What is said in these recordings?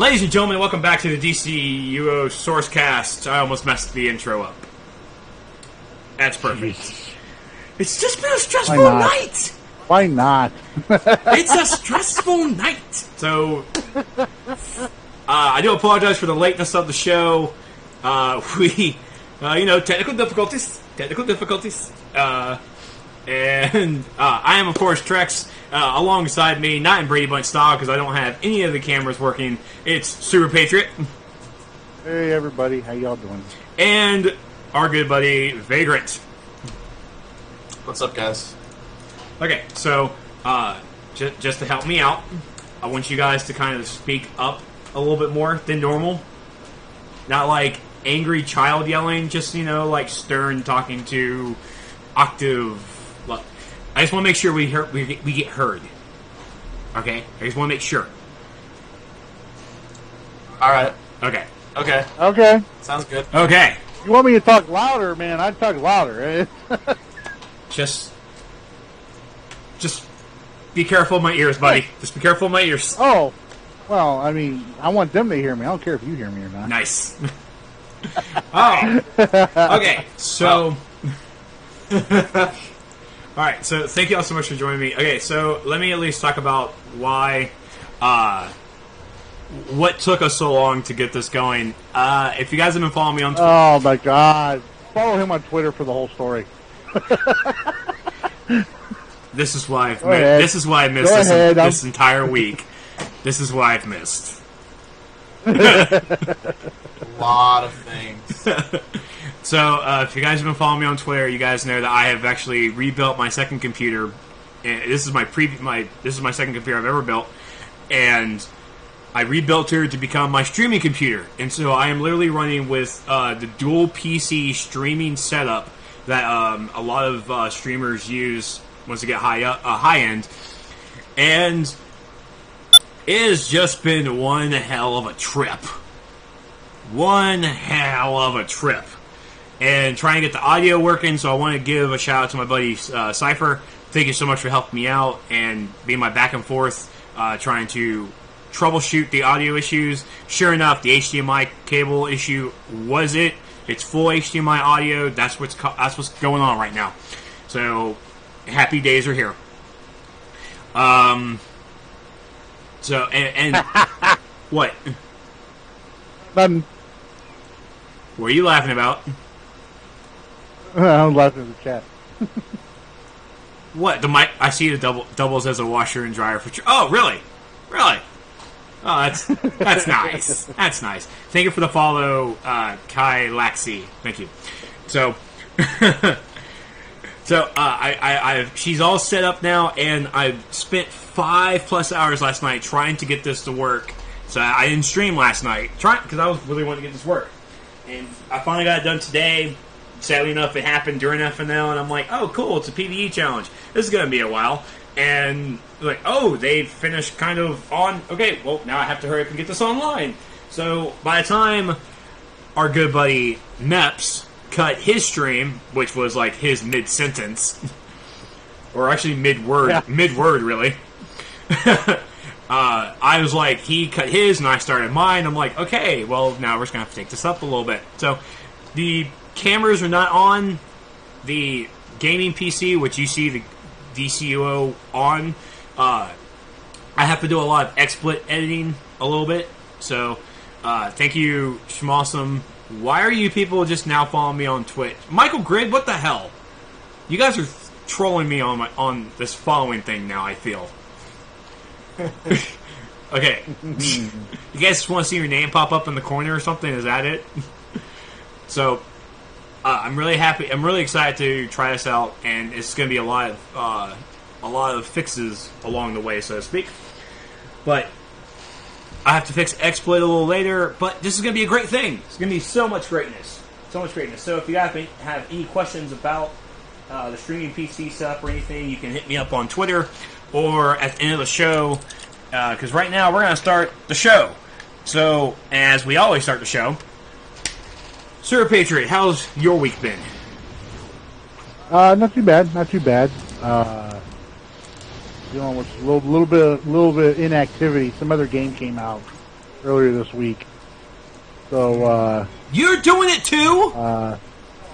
Ladies and gentlemen, welcome back to the DCUO SourceCast. I almost messed the intro up. That's perfect. Jeez. It's just been a stressful night. Why not? It's a stressful night. So, I do apologize for the lateness of the show. Technical difficulties. And I am, of course, Trex. Alongside me, not in Brady Bunch style because I don't have any of the cameras working. It's Super Patriot. Hey, everybody. How y'all doing? And our good buddy, Vagrant. What's up, guys? Okay, so, just to help me out, I want you guys to kind of speak up a little bit more than normal. Not like angry child yelling, just, like stern talking to octave. I just want to make sure we get heard. Okay? I just want to make sure. Alright. Okay. Okay. Sounds good. Okay. You want me to talk louder, man? I'd talk louder. Just be careful of my ears, buddy. Just be careful of my ears. Oh. Well, I mean, I want them to hear me. I don't care if you hear me or not. Nice. Oh. Okay, so... Alright, so thank you all so much for joining me. Okay, so let me at least talk about why, what took us so long to get this going. If you guys have been following me on Twitter... Oh my god. Follow him on Twitter for the whole story. This is why I missed this entire week. This is why I've missed. A lot of things. So, if you guys have been following me on Twitter, you guys know that I have actually rebuilt my second computer. And this is my second computer I've ever built, and I rebuilt her to become my streaming computer. And so I am literally running with the dual PC streaming setup that a lot of streamers use once they get high end, and it has just been one hell of a trip. And trying to get the audio working, so I want to give a shout out to my buddy Cypher. Thank you so much for helping me out and being my back and forth, trying to troubleshoot the audio issues. Sure enough, the HDMI cable issue was it. It's full HDMI audio. That's what's going on right now. So happy days are here. So and what? Nothing. What are you laughing about? I'm laughing at the chat. What? The mic? I see it doubles as a washer and dryer for. Oh, really? Really? Oh, that's nice. That's nice. Thank you for the follow, Kai Laxi. Thank you. So, she's all set up now, and I've spent 5+ hours last night trying to get this to work. So I didn't stream last night, because I was really wanting to get this work. And I finally got it done today. Sadly enough, it happened during FNL, and I'm like, oh, cool, it's a PvE challenge. This is going to be a while. And, like, oh, they finished kind of on... Okay, well, now I have to hurry up and get this online. So, by the time our good buddy Meps cut his stream, which was, like, his mid-sentence, or actually mid-word, really, I was like, he cut his, and I started mine. I'm like, okay, well, now we're just going to have to take this up a little bit. So, the cameras are not on the gaming PC, which you see the DCUO on. I have to do a lot of XSplit editing a little bit. So, thank you, Schmossum. Why are you people just now following me on Twitch? Michael Grid, what the hell? You guys are trolling me on this following thing now, I feel. Okay. You guys just want to see your name pop up in the corner or something? Is that it? So, I'm really happy. I'm really excited to try this out, and it's going to be a lot of fixes along the way, so to speak. But I have to fix XSplit a little later. But this is going to be a great thing. It's going to be so much greatness, So if you guys have any questions about the streaming PC setup or anything, you can hit me up on Twitter or at the end of the show. Because right now we're going to start the show. So, as we always start the show, Sir Patriot, how's your week been? Not too bad. Not too bad. With a little bit inactivity. Some other game came out earlier this week. So you're doing it too?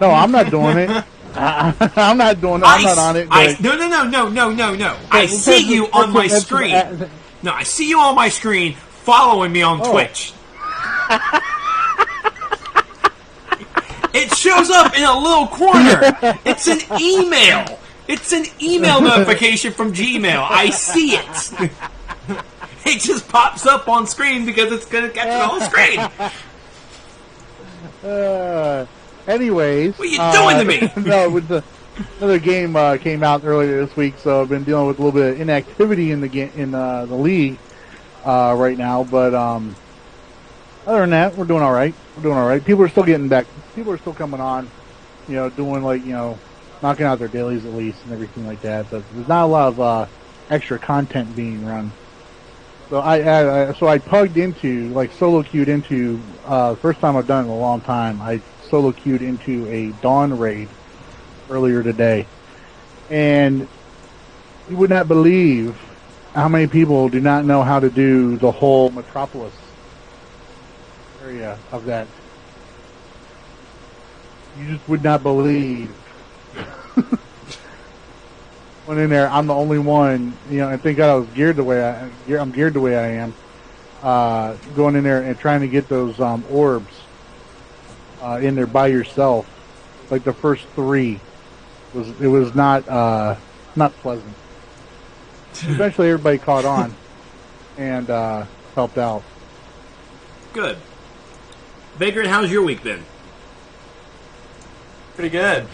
no, I'm not doing it. I'm not doing it. I'm not on it. No. I see you on my screen. No, I see you on my screen following me on Twitch. It shows up in a little corner. It's an email. It's an email notification from Gmail. I see it. It just pops up on screen because it's going to catch it on screen. Anyways. What are you doing to me? No, another game came out earlier this week, so I've been dealing with a little bit of inactivity in the league right now. But other than that, we're doing all right. People are still getting back. People are still coming on, doing knocking out their dailies at least and everything like that. But there's not a lot of extra content being run. So I plugged into, solo queued into, first time I've done it in a long time. I solo queued into a Dawn raid earlier today, and you would not believe how many people do not know how to do the whole Metropolis area of that. You just would not believe. Went in there, I'm the only one, and thank God I was geared the way I'm geared the way I am. Going in there and trying to get those orbs in there by yourself, like the first 3, was not pleasant. Eventually, everybody caught on and helped out. Good. Vagrant, how's your week been? Pretty good.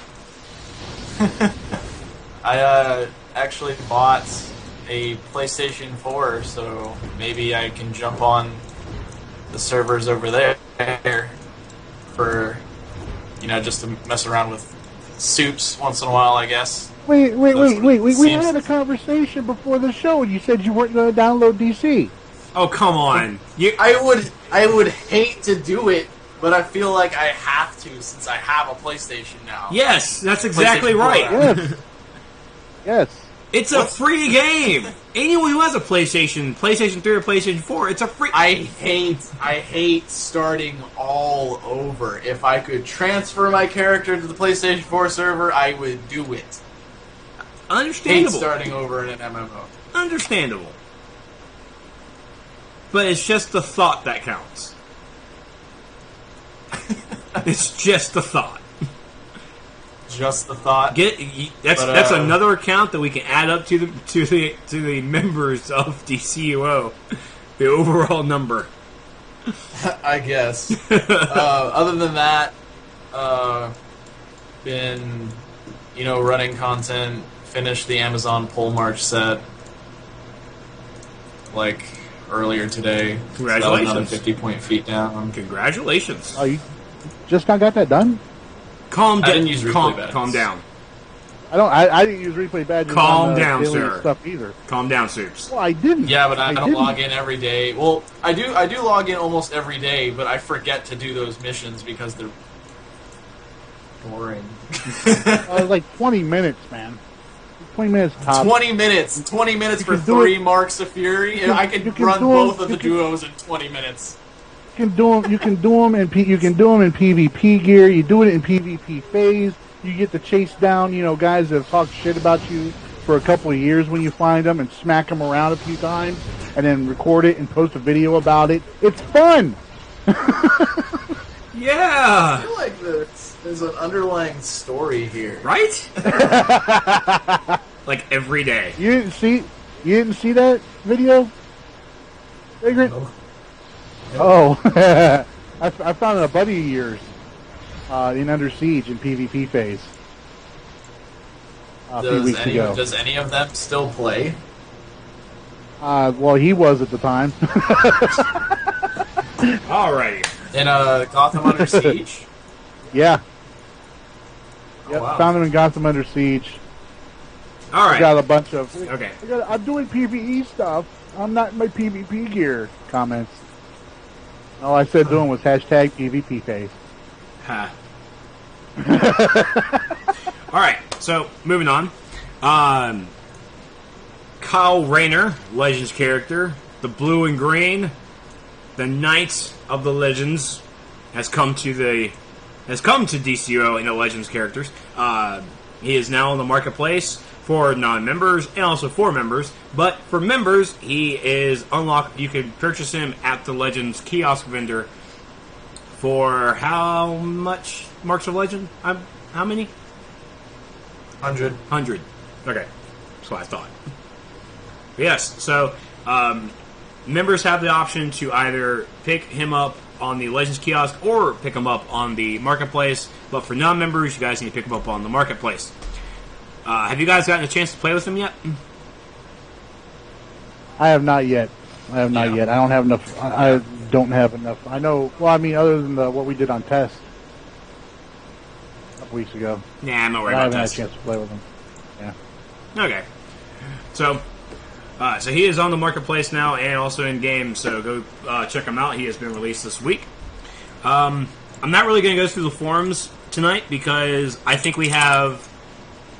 I actually bought a PlayStation 4, so maybe I can jump on the servers over there for, just to mess around with soups once in a while, I guess. Wait. We had a conversation before the show, and you said you weren't going to download DC. Oh, come on. I would hate to do it, but I feel like I have to since I have a PlayStation now. Yes, that's exactly right. Yes. It's a free game. Anyone who has a PlayStation 3 or PlayStation 4, it's a free... I hate starting all over. If I could transfer my character to the PlayStation 4 server, I would do it. Understandable. Hate starting over in an MMO. Understandable. But it's just the thought that counts. It's just the thought. Just the thought. That's another account that we can add up to the members of DCUO. The overall number. I guess. Other than that, been running content. Finished the Amazon Pole March set earlier today. Congratulations! So another 50 feet down. Congratulations! Oh, you just not got that done? Calm down. I didn't use replay badges. Calm down. I didn't use replay badges. Calm down, sir. Stuff either. Calm down, Soups. Well, I didn't. Yeah, but I don't log in every day. Well, I do log in almost every day, but I forget to do those missions because they're boring. Like 20 minutes, man. 20 minutes top. 20 minutes. 20 minutes for 3 Marks of Fury. I can run both of the duos in 20 minutes. You can do them in PvP gear. You do it in PvP phase. You get to chase down, guys that have talked shit about you for a couple of years when you find them and smack them around a few times, and then record it and post a video about it. It's fun. Yeah. I feel like there's an underlying story here, right? Like every day. You didn't see that video, Vagrant? No. Oh, I found a buddy of yours in Under Siege in PvP phase a few weeks ago. Does any of them still play? Well, he was at the time. Alrighty. In Gotham Under Siege? Yeah. Oh, Yep, wow. found him in Gotham Under Siege. All right. I got a bunch of... Okay. I'm doing PvE stuff. I'm not in my PvP gear comments. All I said doing was hashtag PvP phase. Ha. All right, so moving on. Kyle Rayner, Legends character, the blue and green. the Knight of the Legends has come to DCUO and the Legends characters. He is now on the marketplace for non-members and also for members. But for members, he is unlocked. You can purchase him at the Legends kiosk vendor for how much? Marks of Legend? How many? 100. 100. Okay, that's what I thought. Yes, so members have the option to either pick him up on the Legends kiosk or pick him up on the marketplace. But for non-members, you guys need to pick him up on the marketplace. Have you guys gotten a chance to play with him yet? I have not yet. I don't have enough. I don't have enough. I know. Well, I mean, other than what we did on test a couple weeks ago. Nah, I'm not worried I about haven't had test. a chance to play with him. Yeah. Okay. So he is on the marketplace now and also in game. So go check him out. He has been released this week. I'm not really going to go through the forums tonight because I think we have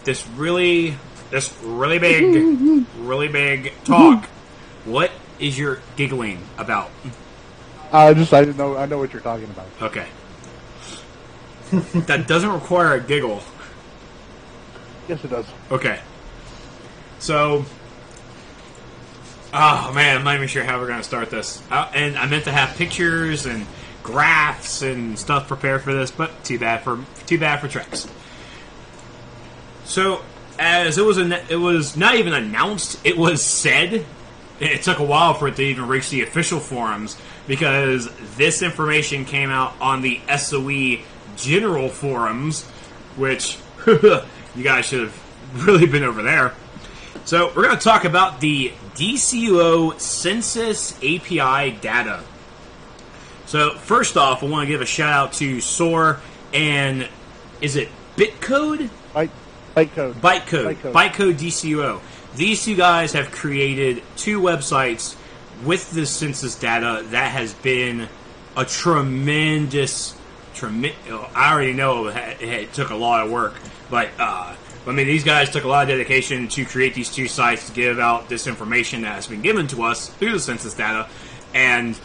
this really big talk. What is your giggling about? I didn't know. I know what you're talking about. Okay. That doesn't require a giggle. Yes, it does. Okay. So, oh man, I'm not even sure how we're going to start this. And I meant to have pictures and graphs and stuff prepared for this, but too bad for Trex. So, as it was not even announced, it was said. It took a while for it to even reach the official forums because this information came out on the SOE general forums, which you guys should have really been over there. So we're going to talk about the DCUO Census API data. So first off, I want to give a shout out to Soar and is it Bitcode? Bytecode. Bytecode DCUO. These two guys have created two websites with the census data that has been a tremendous. I already know it took a lot of work, but I mean, these guys took a lot of dedication to create these two sites to give out this information that has been given to us through the census data, and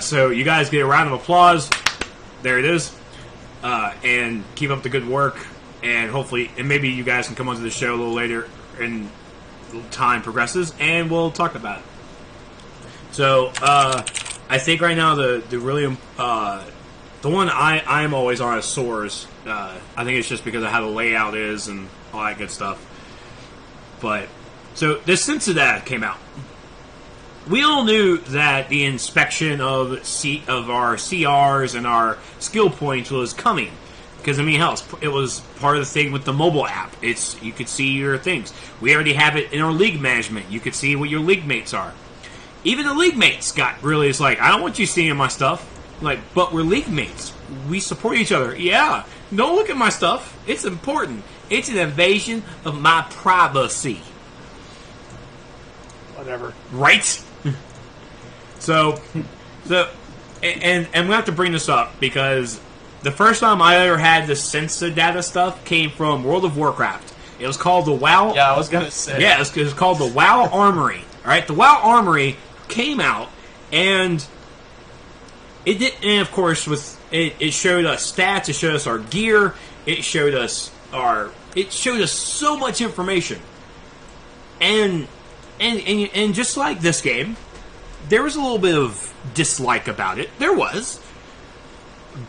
so you guys get a round of applause. There it is, and keep up the good work, and hopefully, and maybe you guys can come onto the show a little later and time progresses, and we'll talk about it. So, I think right now the one I'm always on is Soars. I think it's just because of how the layout is and all that good stuff. But so this census data came out. We all knew that the inspection of our CRs and our skill points was coming. Because, I mean, hell, it was part of the thing with the mobile app. You could see your things. We already have it in our league management. You could see what your league mates are. Even the league mates it's like, I don't want you seeing my stuff. Like, but we're league mates. We support each other. Yeah, don't look at my stuff. It's important. It's an invasion of my privacy. Whatever. Right? So, and we have to bring this up because the first time I ever had the census data stuff came from World of Warcraft. It was called the WoW. Yeah, I was gonna say. Yeah, it was called the WoW Armory. All right, the WoW Armory came out, and it did. And of course, it showed us stats. It showed us our gear. It showed us so much information. And just like this game, there was a little bit of dislike about it. There was,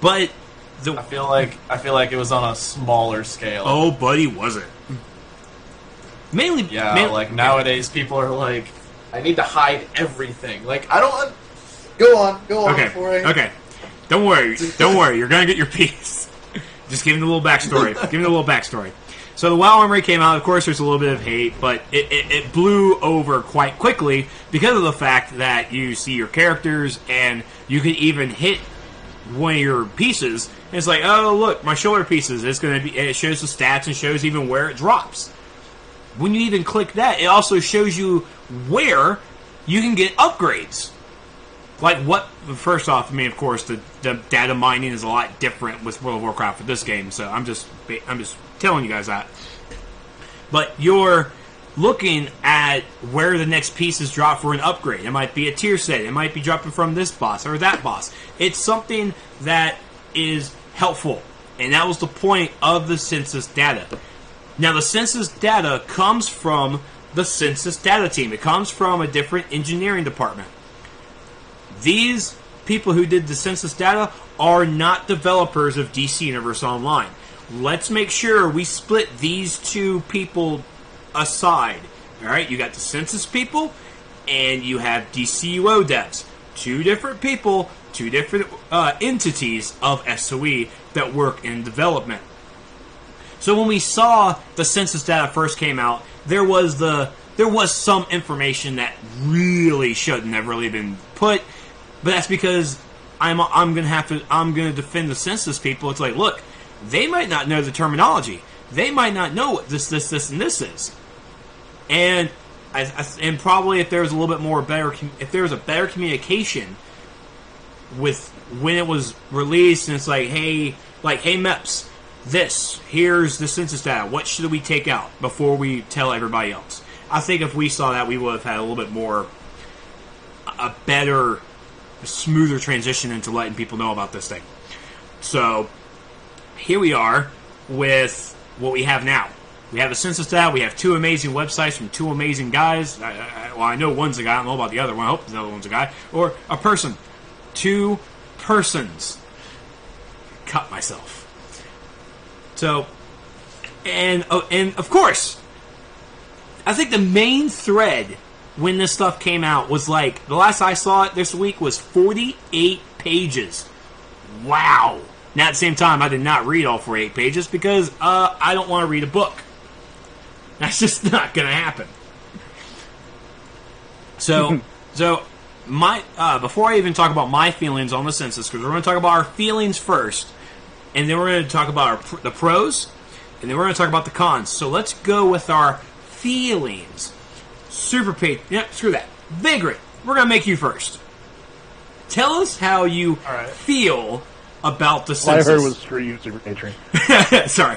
but. I feel like it was on a smaller scale. Oh, buddy, was it? Mainly, like nowadays people are like, I need to hide everything. Like, I don't. Go on. Okay. Don't worry. You're gonna get your piece. Just give him the little backstory. So the WoW Armory came out. Of course, there's a little bit of hate, but it blew over quite quickly because of the fact that you see your characters and you can even hit one of your pieces. And it's like, oh look, my shoulder pieces. It shows the stats and shows even where it drops. When you even click that, it also shows you where you can get upgrades. Like what? First off, I mean, of course, the data mining is a lot different with World of Warcraft for this game. So I'm just telling you guys that. But your looking at where the next pieces drop for an upgrade. It might be a tier set. It might be dropping from this boss or that boss. It's something that is helpful. And that was the point of the census data. Now, the census data comes from the census data team. It comes from a different engineering department. These people who did the census data are not developers of DC Universe Online. Let's make sure we split these two people aside. All right, you got the census people, and you have DCUO devs. Two different people, two different entities of SOE that work in development. So when we saw the census data first came out, there was some information that really shouldn't have really been put, but that's because I'm gonna defend the census people. It's like, look, they might not know the terminology. They might not know what this, and this is. And and probably if there's a little bit more if there was a better communication with when it was released, and it's like, hey MEPS, here's the census data. What should we take out before we tell everybody else? I think if we saw that, we would have had a little bit more, a better, smoother transition into letting people know about this thing. So here we are with what we have now. We have a census data. We have two amazing websites from two amazing guys. I know one's a guy. I don't know about the other one. I hope the other one's a guy. Or a person. Two persons. Cut myself. So, and of course, I think the main thread when this stuff came out was like, the last I saw it this week was 48 pages. Wow. Now, at the same time, I did not read all 48 pages because I don't want to read a book. That's just not going to happen. So before I even talk about my feelings on the census, because we're going to talk about our feelings first, and then we're going to talk about the pros, and then we're going to talk about the cons. So let's go with our feelings. Screw that. Vagrant, we're going to make you first. Tell us how you feel about the census. All I heard was stream Super Patron. Sorry.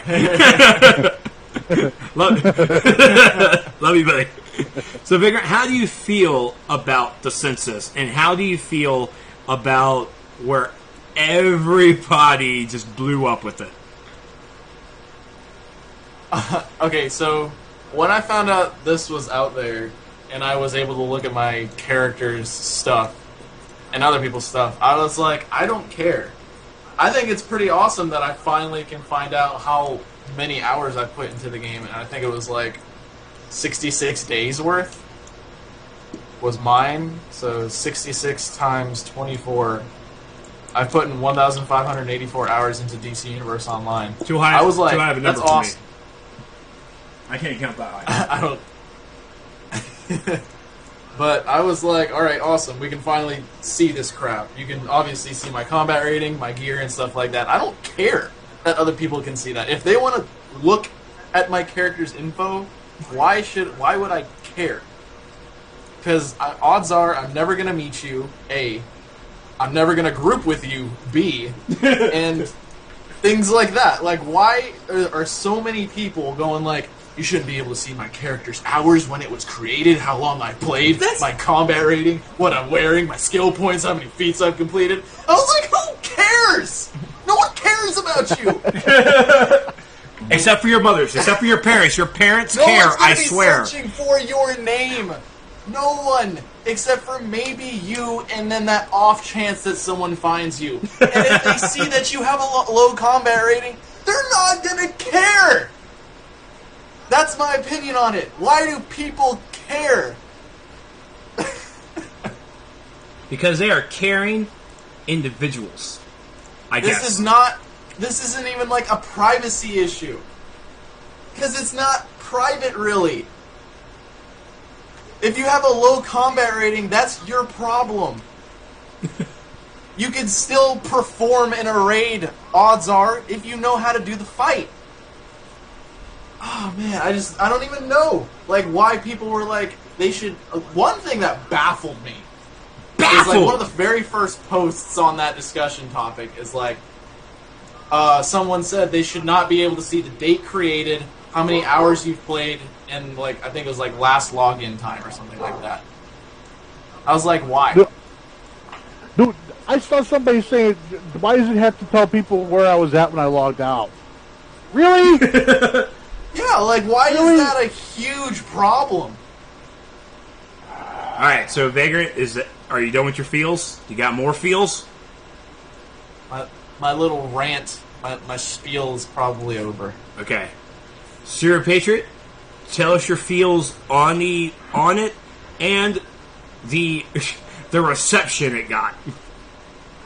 Love you, buddy. So, Vagrant, how do you feel about the census, and how do you feel about where everybody just blew up with it? Okay, so when I found out this was out there, and I was able to look at my character's stuff and other people's stuff, I was like, I don't care. I think it's pretty awesome that I finally can find out how many hours I put into the game, and I think it was like 66 days worth was mine. So 66 times 24. I put in 1,584 hours into DC Universe Online. Too high. I was like, too high of a number that's awesome. for me. I can't count that high. I don't. But I was like, alright, awesome. We can finally see this crap. You can obviously see my combat rating, my gear, and stuff like that. I don't care that other people can see that. If they want to look at my character's info, why would I care? Because odds are I'm never going to meet you, A. I'm never going to group with you, B. And things like that. Like, why are so many people going like, you shouldn't be able to see my character's hours, when it was created, how long I played, my combat rating, what I'm wearing, my skill points, how many feats I've completed. I was like, who cares? No one cares about you. Except for your mothers, except for your parents. Your parents No care, one's gonna I be swear. searching for your name. No one. Except for maybe you, and then that off chance that someone finds you. And if they see that you have a low combat rating, they're not gonna care. That's my opinion on it. Why do people care? Because they are caring individuals, I guess. This isn't even like a privacy issue. Because it's not private, really. If you have a low combat rating, that's your problem. You can still perform in a raid, odds are, if you know how to do the fight. Oh man, I don't even know, like, why people were like, they should. One thing that baffled me is like one of the very first posts on that discussion topic is like, someone said they should not be able to see the date created, how many hours you've played in, like, I think it was like last login time or something like that. I was like, why? Dude, I saw somebody saying, why does it have to tell people where I was at when I logged out? Really? Yeah, like, why is that a huge problem? Alright, so Vagrant, are you done with your feels? You got more feels? My little rant, my spiel is probably over. Okay. Super Patriot, tell us your feels on it and the reception it got.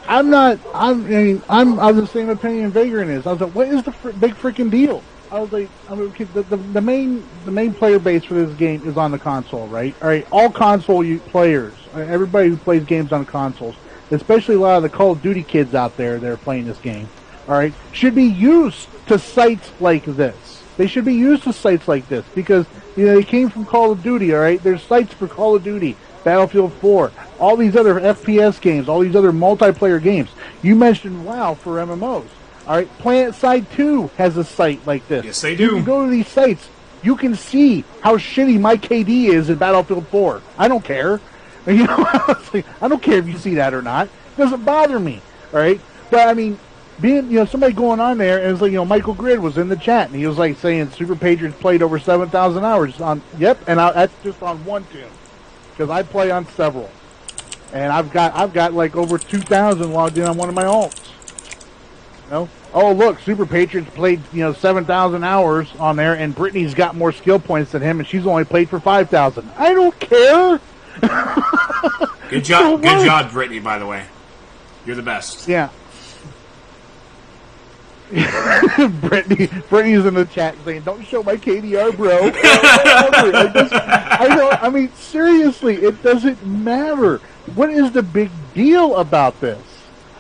I'm of the same opinion Vagrant is. I was like, what is the big freaking deal? I was like, the main player base for this game is on the console, right? All right, all console players, everybody who plays games on consoles, especially a lot of the Call of Duty kids out there that are playing this game, all right, should be used to sites like this. They should be used to sites like this because they came from Call of Duty, all right? There's sites for Call of Duty, Battlefield 4, all these other FPS games, all these other multiplayer games. You mentioned WoW for MMOs. All right, PlanetSide 2 has a site like this. Yes, they do. You can go to these sites. You can see how shitty my KD is in Battlefield 4. I don't care. I don't care if you see that or not. It doesn't bother me. All right, but I mean, being somebody going on there and it's like Michael Grid was in the chat and he was like saying Super Patriots played over 7,000 hours on. Yep, and that's just on one tune because I play on several, and I've got like over 2,000 logged in on one of my alts. Oh, look, Super Patriots played, 7,000 hours on there, and Brittany's got more skill points than him, and she's only played for 5,000. I don't care. Good job, Brittany, by the way. You're the best. Yeah. Brittany's in the chat saying, don't show my KDR, bro. I mean, seriously, it doesn't matter. What is the big deal about this?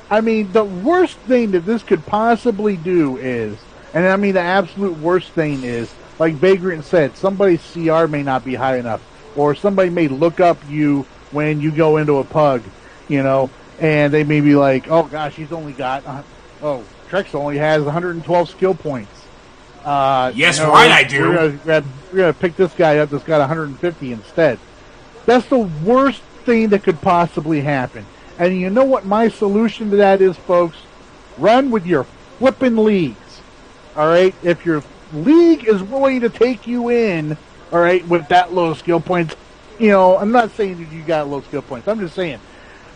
I mean, the worst thing that this could possibly do is, and I mean the absolute worst thing is, like Vagrant said, somebody's CR may not be high enough, or somebody may look up you when you go into a pug, and they may be like, oh gosh, he's only got, Trex only has 112 skill points. Yes, right, I do. We're gonna pick this guy up that's got 150 instead. That's the worst thing that could possibly happen. And you know what my solution to that is, folks? Run with your flippin' leagues. All right? If your league is willing to take you in, all right, with that low skill points, I'm not saying that you got low skill points. I'm just saying,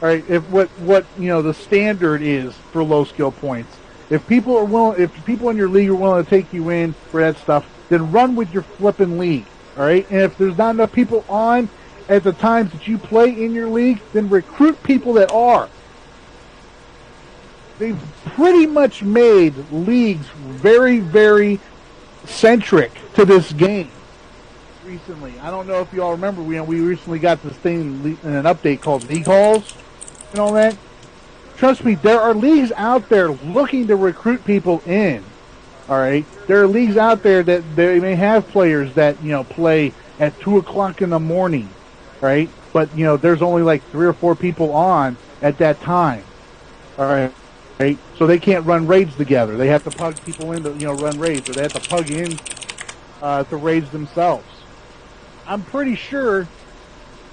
all right, if what the standard is for low skill points. If people in your league are willing to take you in for that stuff, then run with your flippin' league. All right? And if there's not enough people on at the times that you play in your league, then recruit people that are. They've pretty much made leagues very, very centric to this game recently. I don't know if you all remember, we recently got this thing in an update called League Halls and all that. Trust me, there are leagues out there looking to recruit people in. All right? There are leagues out there that they may have players that, play at 2 o'clock in the morning. Right, but there's only like 3 or 4 people on at that time. All right, so they can't run raids together. They have to pug people in to run raids, or they have to pug in to raids themselves. I'm pretty sure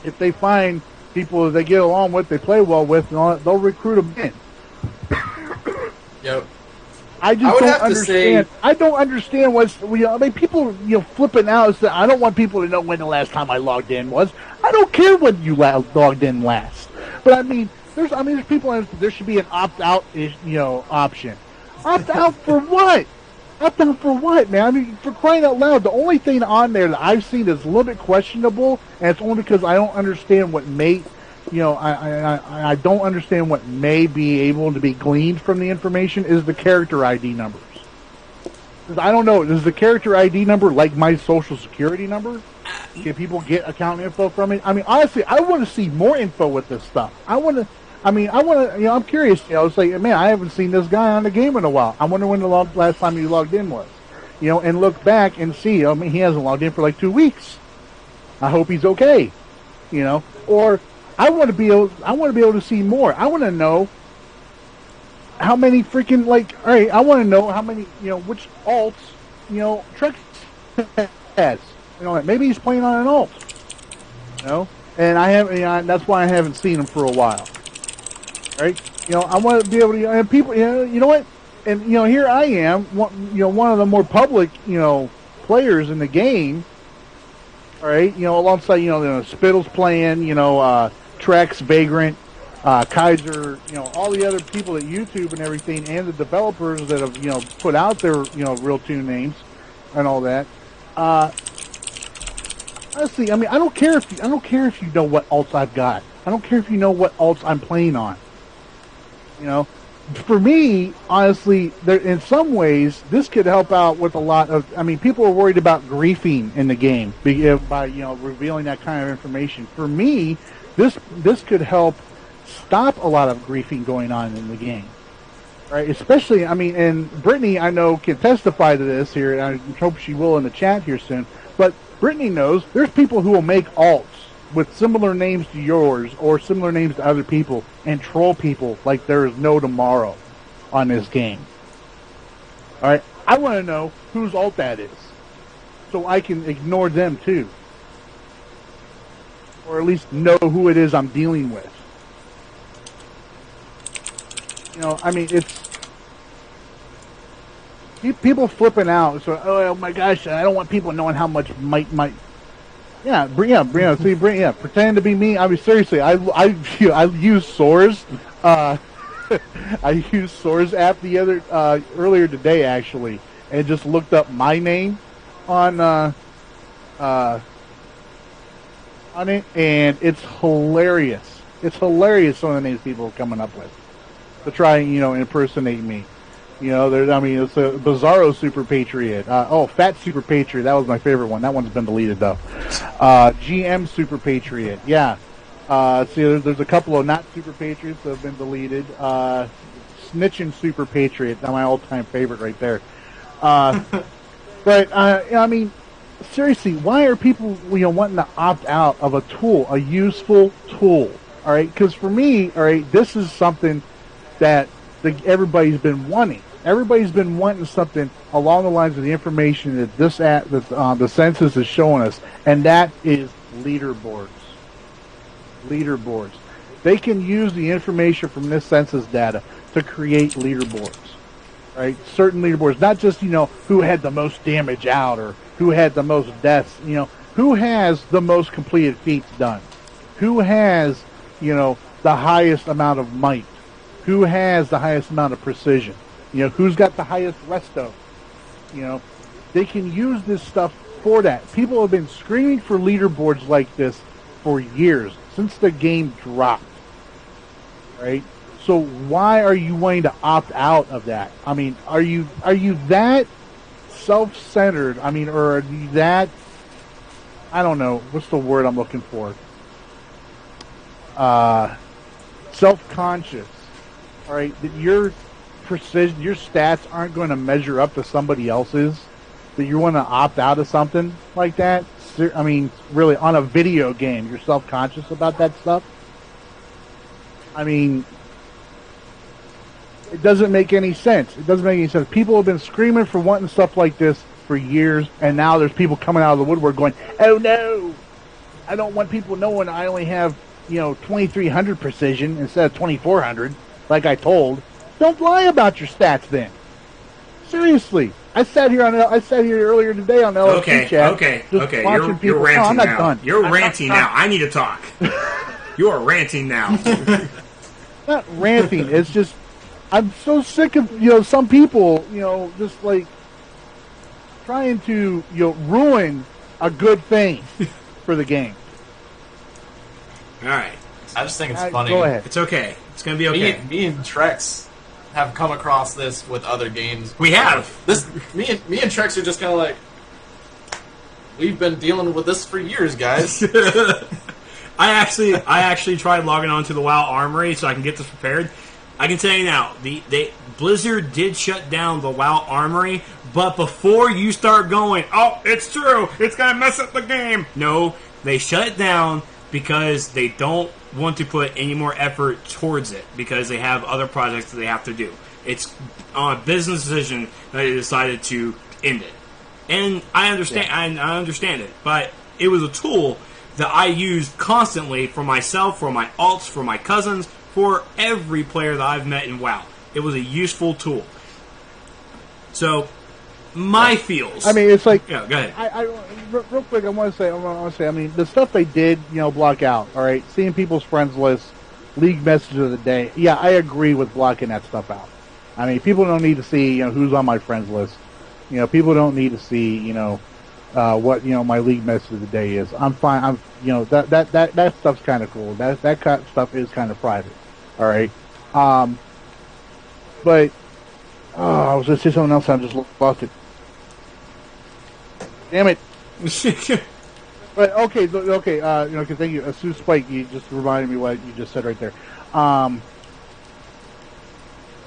if they find people that they get along with, they play well with, and all that, they'll recruit them in. Yep. I don't understand. I don't understand what's. People flipping out and say, I don't want people to know when the last time I logged in was. I don't care when you logged in last. But I mean, there's people. There should be an opt-out, option. Opt-out for what? Opt-out for what, man? I mean, for crying out loud, the only thing on there that I've seen that's a little bit questionable, and it's only because I don't understand what may. I don't understand what may be able to be gleaned from the information is the character ID numbers. I don't know. Is the character ID number like my social security number? Can people get account info from it? I mean, honestly, I want to see more info with this stuff. I'm curious. It's like, man, I haven't seen this guy on the game in a while. I wonder when the last time he logged in was. And look back and see. I mean, he hasn't logged in for like 2 weeks. I hope he's okay. Or I want to be able to see more. I want to know how many freaking all right. I want to know how many which alts Trex Yes. You know, maybe he's playing on an alt. You know, and I haven't. You know, that's why I haven't seen him for a while. Right? You know, I want to be able to. And people, you know what? And you know, here I am. One of the more public, players in the game. All right. You know, alongside Spittle's playing. Trex, Vagrant, Kaiser. All the other people at YouTube and everything, and the developers that have put out their real tune names and all that. Honestly, I mean, I don't care if you know what alts I've got. I don't care if you know what alts I'm playing on. For me, honestly, in some ways, this could help out with a lot of. I mean, people are worried about griefing in the game by revealing that kind of information. For me, this could help stop a lot of griefing going on in the game. Right? Especially, I mean, and Brittany, I know, can testify to this here, and I hope she will in the chat here soon. But Brittany knows there's people who will make alts with similar names to yours or similar names to other people and troll people like there is no tomorrow on this game. All right, I want to know whose alt that is, so I can ignore them too, or at least know who it is I'm dealing with. I mean, it's people flipping out. So, oh my gosh, I don't want people knowing how much might. Pretend to be me. I mean, seriously, I use Source. I used Source app earlier today actually, and just looked up my name on it, and it's hilarious. It's hilarious some of the names people are coming up with to try impersonate me. It's a Bizarro Super Patriot. Fat Super Patriot. That was my favorite one. That one's been deleted, though. GM Super Patriot. Yeah. There's a couple of not Super Patriots that have been deleted. Snitching Super Patriot. That's my all-time favorite right there. But, I mean, seriously, why are people, wanting to opt out of a tool, a useful tool? All right? Because for me, all right, this is something that everybody's been wanting. Everybody's been wanting something along the lines of the information that the census is showing us, and that is leaderboards. Leaderboards. They can use the information from this census data to create leaderboards, right? Certain leaderboards, not just who had the most damage out or who had the most deaths. Who has the most completed feats done, who has the highest amount of might. Who has the highest amount of precision? Who's got the highest resto? They can use this stuff for that. People have been screaming for leaderboards like this for years, since the game dropped. Right? So why are you wanting to opt out of that? I mean, are you that self-centered? I mean, or are you that, I don't know, what's the word I'm looking for? Self-conscious. All right, that your precision, your stats aren't going to measure up to somebody else's, that you want to opt out of something like that? I mean, really, on a video game, you're self-conscious about that stuff? I mean, it doesn't make any sense. It doesn't make any sense. People have been screaming for wanting stuff like this for years, and now there's people coming out of the woodwork going, oh no, I don't want people knowing I only have 2300 precision instead of 2400, like I told. Don't lie about your stats then. Seriously. I sat here earlier today on LFC chat. Okay. You're ranting now. Done. You're ranting now. I need to talk. You are ranting now. Not ranting. It's just I'm so sick of some people just like trying to ruin a good thing for the game. All right. I just think it's funny. Go ahead. It's okay. It's gonna be okay. Me and Trex have come across this with other games. We have. Me and Trex are just kind of like, we've been dealing with this for years, guys. I actually tried logging on to the WoW Armory so I can get this prepared. I can tell you now, Blizzard did shut down the WoW Armory, but before you start going, oh, it's true, it's gonna mess up the game. No, they shut it down because they don't want to put any more effort towards it because they have other projects that they have to do. It's on a business decision that they decided to end it. And I understand. I understand it, but it was a tool that I used constantly for myself, for my alts, for my cousins, for every player that I've met in WoW. It was a useful tool. So, my feels. I mean, it's like. Yeah, go ahead. Real quick, I want to say. I mean, the stuff they did, block out. All right, seeing people's friends list, league messages of the day. Yeah, I agree with blocking that stuff out. I mean, people don't need to see, who's on my friends list. People don't need to see, what my league message of the day is. I'm fine. That stuff's kind of cool. That kind of stuff is kind of private. All right. But I was going to say something else. I just lost it. Damn it. But okay. Because thank you, Sue Spike. You just reminded me what you just said right there.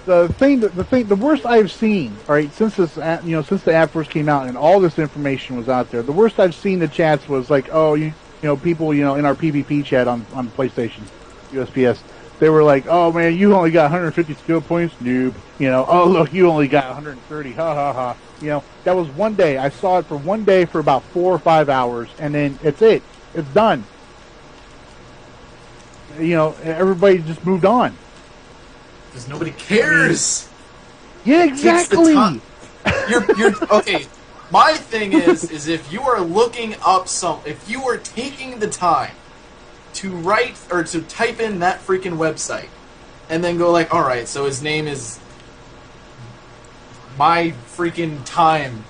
The worst I've seen, all right, since this, since the app first came out and all this information was out there, the worst I've seen the chats was like, people, in our PvP chat on PlayStation, USPS, they were like, oh man, you only got 150 skill points, noob. Oh look, you only got 130, ha ha ha. That was one day. I saw it for one day for about 4 or 5 hours, and then it's done. Everybody just moved on. Because nobody cares. Yeah, exactly. You're okay. My thing is if you are looking up if you are taking the time to write or to type in that freaking website, and then go like, all right, so his name is my freaking time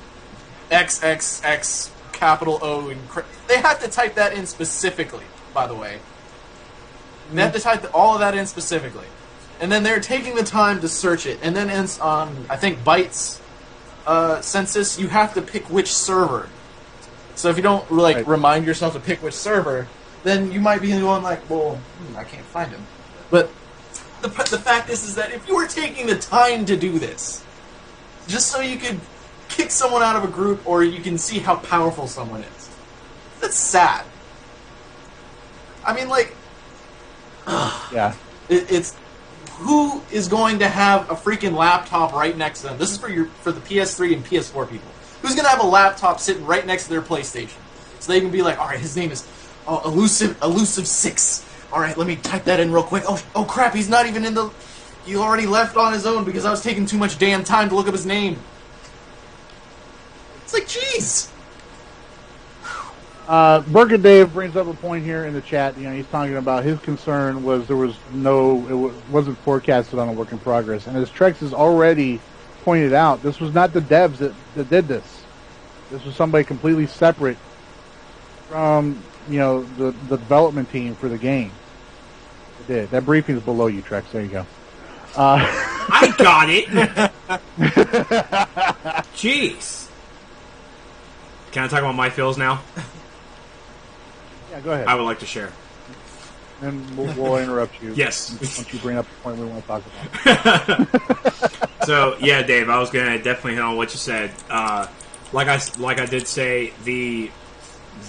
XXX capital O and they have to type that in specifically. By the way, they have to type all of that in specifically. And then they're taking the time to search it. And then on, I think, Bytes Census, you have to pick which server. So if you don't, remind yourself to pick which server, then you might be going like, well, I can't find him. But the fact is that if you were taking the time to do this, just so you could kick someone out of a group or you can see how powerful someone is, that's sad. I mean, yeah. It's... Who is going to have a freaking laptop right next to them? This is for the PS3 and PS4 people. Who's going to have a laptop sitting right next to their PlayStation? So they can be like, all right, his name is Elusive 6. All right, let me type that in real quick. Oh crap, he's not even in the... He already left on his own because I was taking too much damn time to look up his name. It's like, jeez. Burger Dave brings up a point here in the chat. He's talking about his concern was it wasn't forecasted on a work in progress. And as Trex has already pointed out, this was not the devs that did this. This was somebody completely separate from the development team for the game. It did. That briefing is below you, Trex. There you go. I got it. Jeez. Can I talk about my feels now? Yeah, go ahead. I would like to share. And we'll interrupt you. Yes. Once you bring up the point we want to talk about. So, yeah, Dave, I was going to definitely hit on what you said. Like I did say,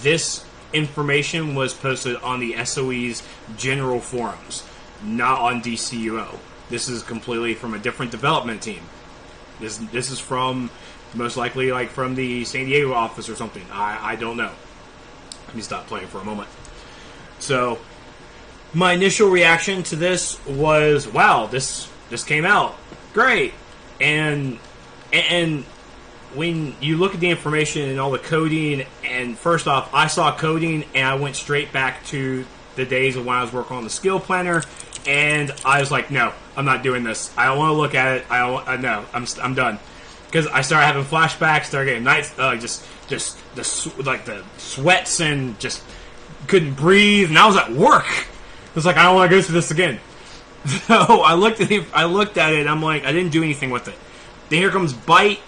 this information was posted on the SOE's general forums, not on DCUO. This is completely from a different development team. This is from, most likely, from the San Diego office or something. I don't know. Let me stop playing for a moment. So, my initial reaction to this was, wow, this came out. Great. And when you look at the information and all the coding, and first off, I saw coding and I went straight back to the days of when I was working on the skill planner, and I was like, no, I'm not doing this. I don't want to look at it. No, I'm done. Because I started having flashbacks, started getting nights, the sweats and just couldn't breathe, and I was at work. I was like, I don't want to go through this again. So I looked at it, and I'm like, I didn't do anything with it. Then here comes Byte,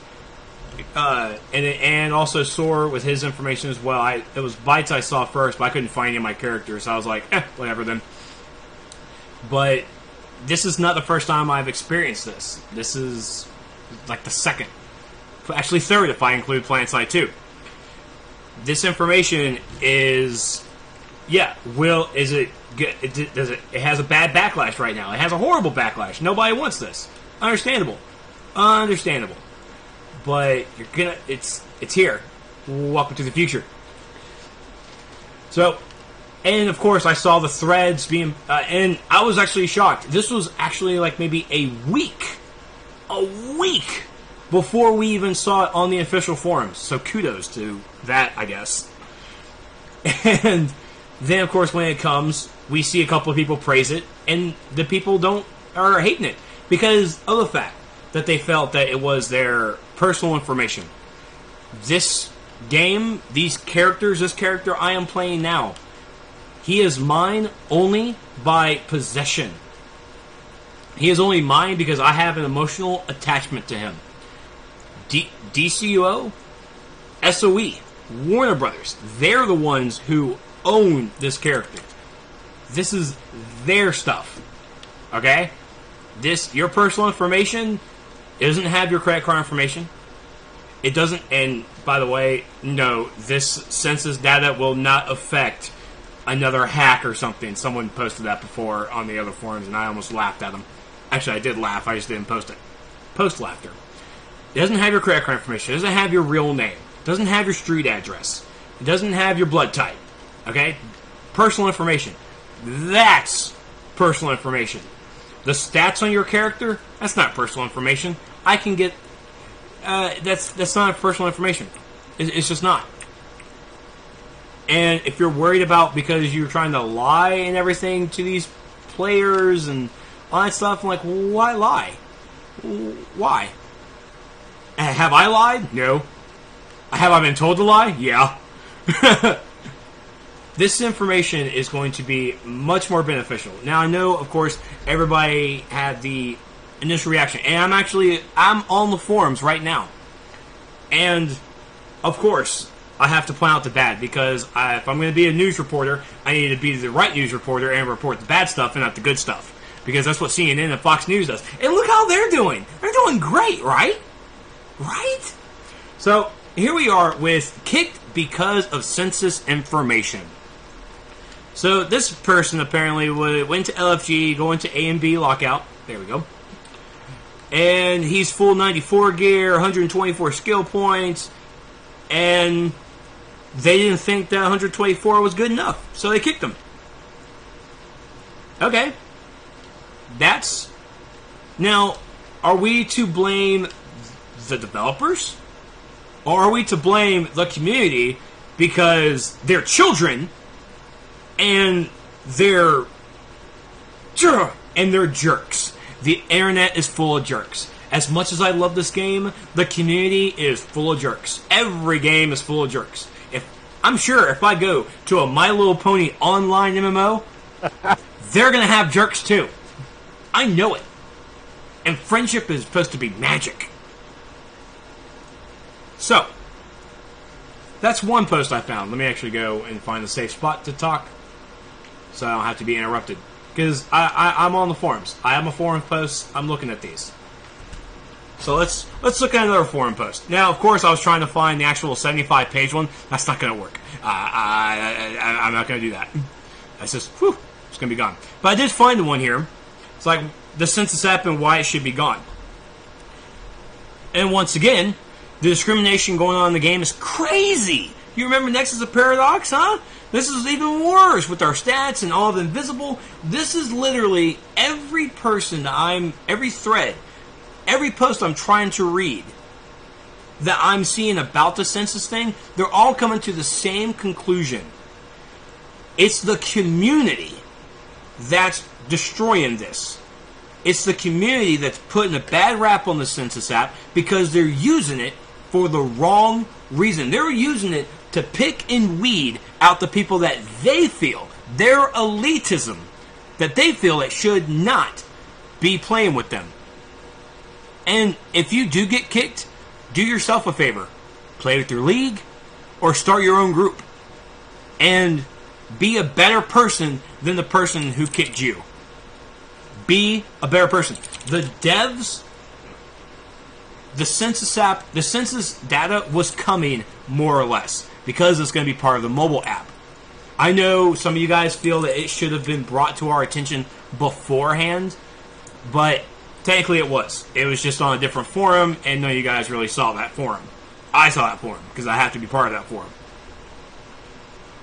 and also Soar with his information as well. It was Bytes I saw first, but I couldn't find any of my characters, so I was like, whatever then. But this is not the first time I've experienced this. This is like the second, actually third if I include PlanetSide 2. This information is, it has a bad backlash right now. It has a horrible backlash. Nobody wants this. Understandable. But it's here. welcome to the future. So, and of course, I saw the threads being, and I was actually shocked. This was actually like maybe a week before we even saw it on the official forums. So kudos to that, I guess. And then, of course, when it comes, we see a couple of people praise it, and the people are hating it because of the fact that they felt that it was their personal information. This game, this character I am playing now, he is mine only by possession. He is only mine because I have an emotional attachment to him. DCUO, SOE, Warner Brothers, they're the ones who own this character. This is their stuff. Okay? Your personal information doesn't have your credit card information. It doesn't, and by the way, no, this census data will not affect another hack or something. Someone posted that before on the other forums, and I almost laughed at them. Actually, I did laugh, I just didn't post it. Post laughter. It doesn't have your credit card information. It doesn't have your real name. It doesn't have your street address. It doesn't have your blood type. Okay? Personal information. That's personal information. The stats on your character, that's not personal information. I can get... that's not personal information. It's just not. And if you're worried about because you're trying to lie and everything to these players and all that stuff, I'm like, why lie? Why? Have I lied? No. Have I been told to lie? Yeah. This information is going to be much more beneficial. Now, I know, of course, everybody had the initial reaction. And I'm on the forums right now. And, of course, I have to point out the bad. Because if I'm going to be a news reporter, I need to be the right news reporter and report the bad stuff and not the good stuff. Because that's what CNN and Fox News does. And look how they're doing. They're doing great, right? Right? So, here we are with kicked because of census information. So, this person apparently went to LFG, going to A and B lockout. There we go. And he's full 94 gear, 124 skill points. And they didn't think that 124 was good enough. So, they kicked him. Okay. Now, are we to blame the developers? Or are we to blame the community because they're children and they're jerks? The internet is full of jerks. As much as I love this game, the community is full of jerks. Every game is full of jerks. I'm sure if I go to a My Little Pony online MMO, they're going to have jerks too. I know it. And friendship is supposed to be magic. So, that's one post I found. Let me actually go and find a safe spot to talk so I don't have to be interrupted. Because I'm on the forums. I have a forum post. I'm looking at these. So let's look at another forum post. Now, of course, I was trying to find the actual 75-page one. That's not going to work. I'm not going to do that. That's just, whew, it's going to be gone. But I did find the one here. It's like the census app and why it should be gone. And once again, the discrimination going on in the game is crazy. You remember Nexus of Paradox, huh? This is even worse with our stats and all of invisible. This is literally every person every thread, every post I'm trying to read that I'm seeing about the census thing, they're all coming to the same conclusion. It's the community that's destroying this. It's the community that's putting a bad rap on the census app because they're using it for the wrong reason. They're using it to pick and weed out the people that they feel, their elitism, that they feel that should not be playing with them. And if you do get kicked, do yourself a favor. Play with your league or start your own group. And be a better person than the person who kicked you. Be a better person. The devs, the census app, the census data was coming more or less because it's going to be part of the mobile app. I know some of you guys feel that it should have been brought to our attention beforehand, but technically it was. It was just on a different forum, and none of you guys really saw that forum. I saw that forum because I have to be part of that forum.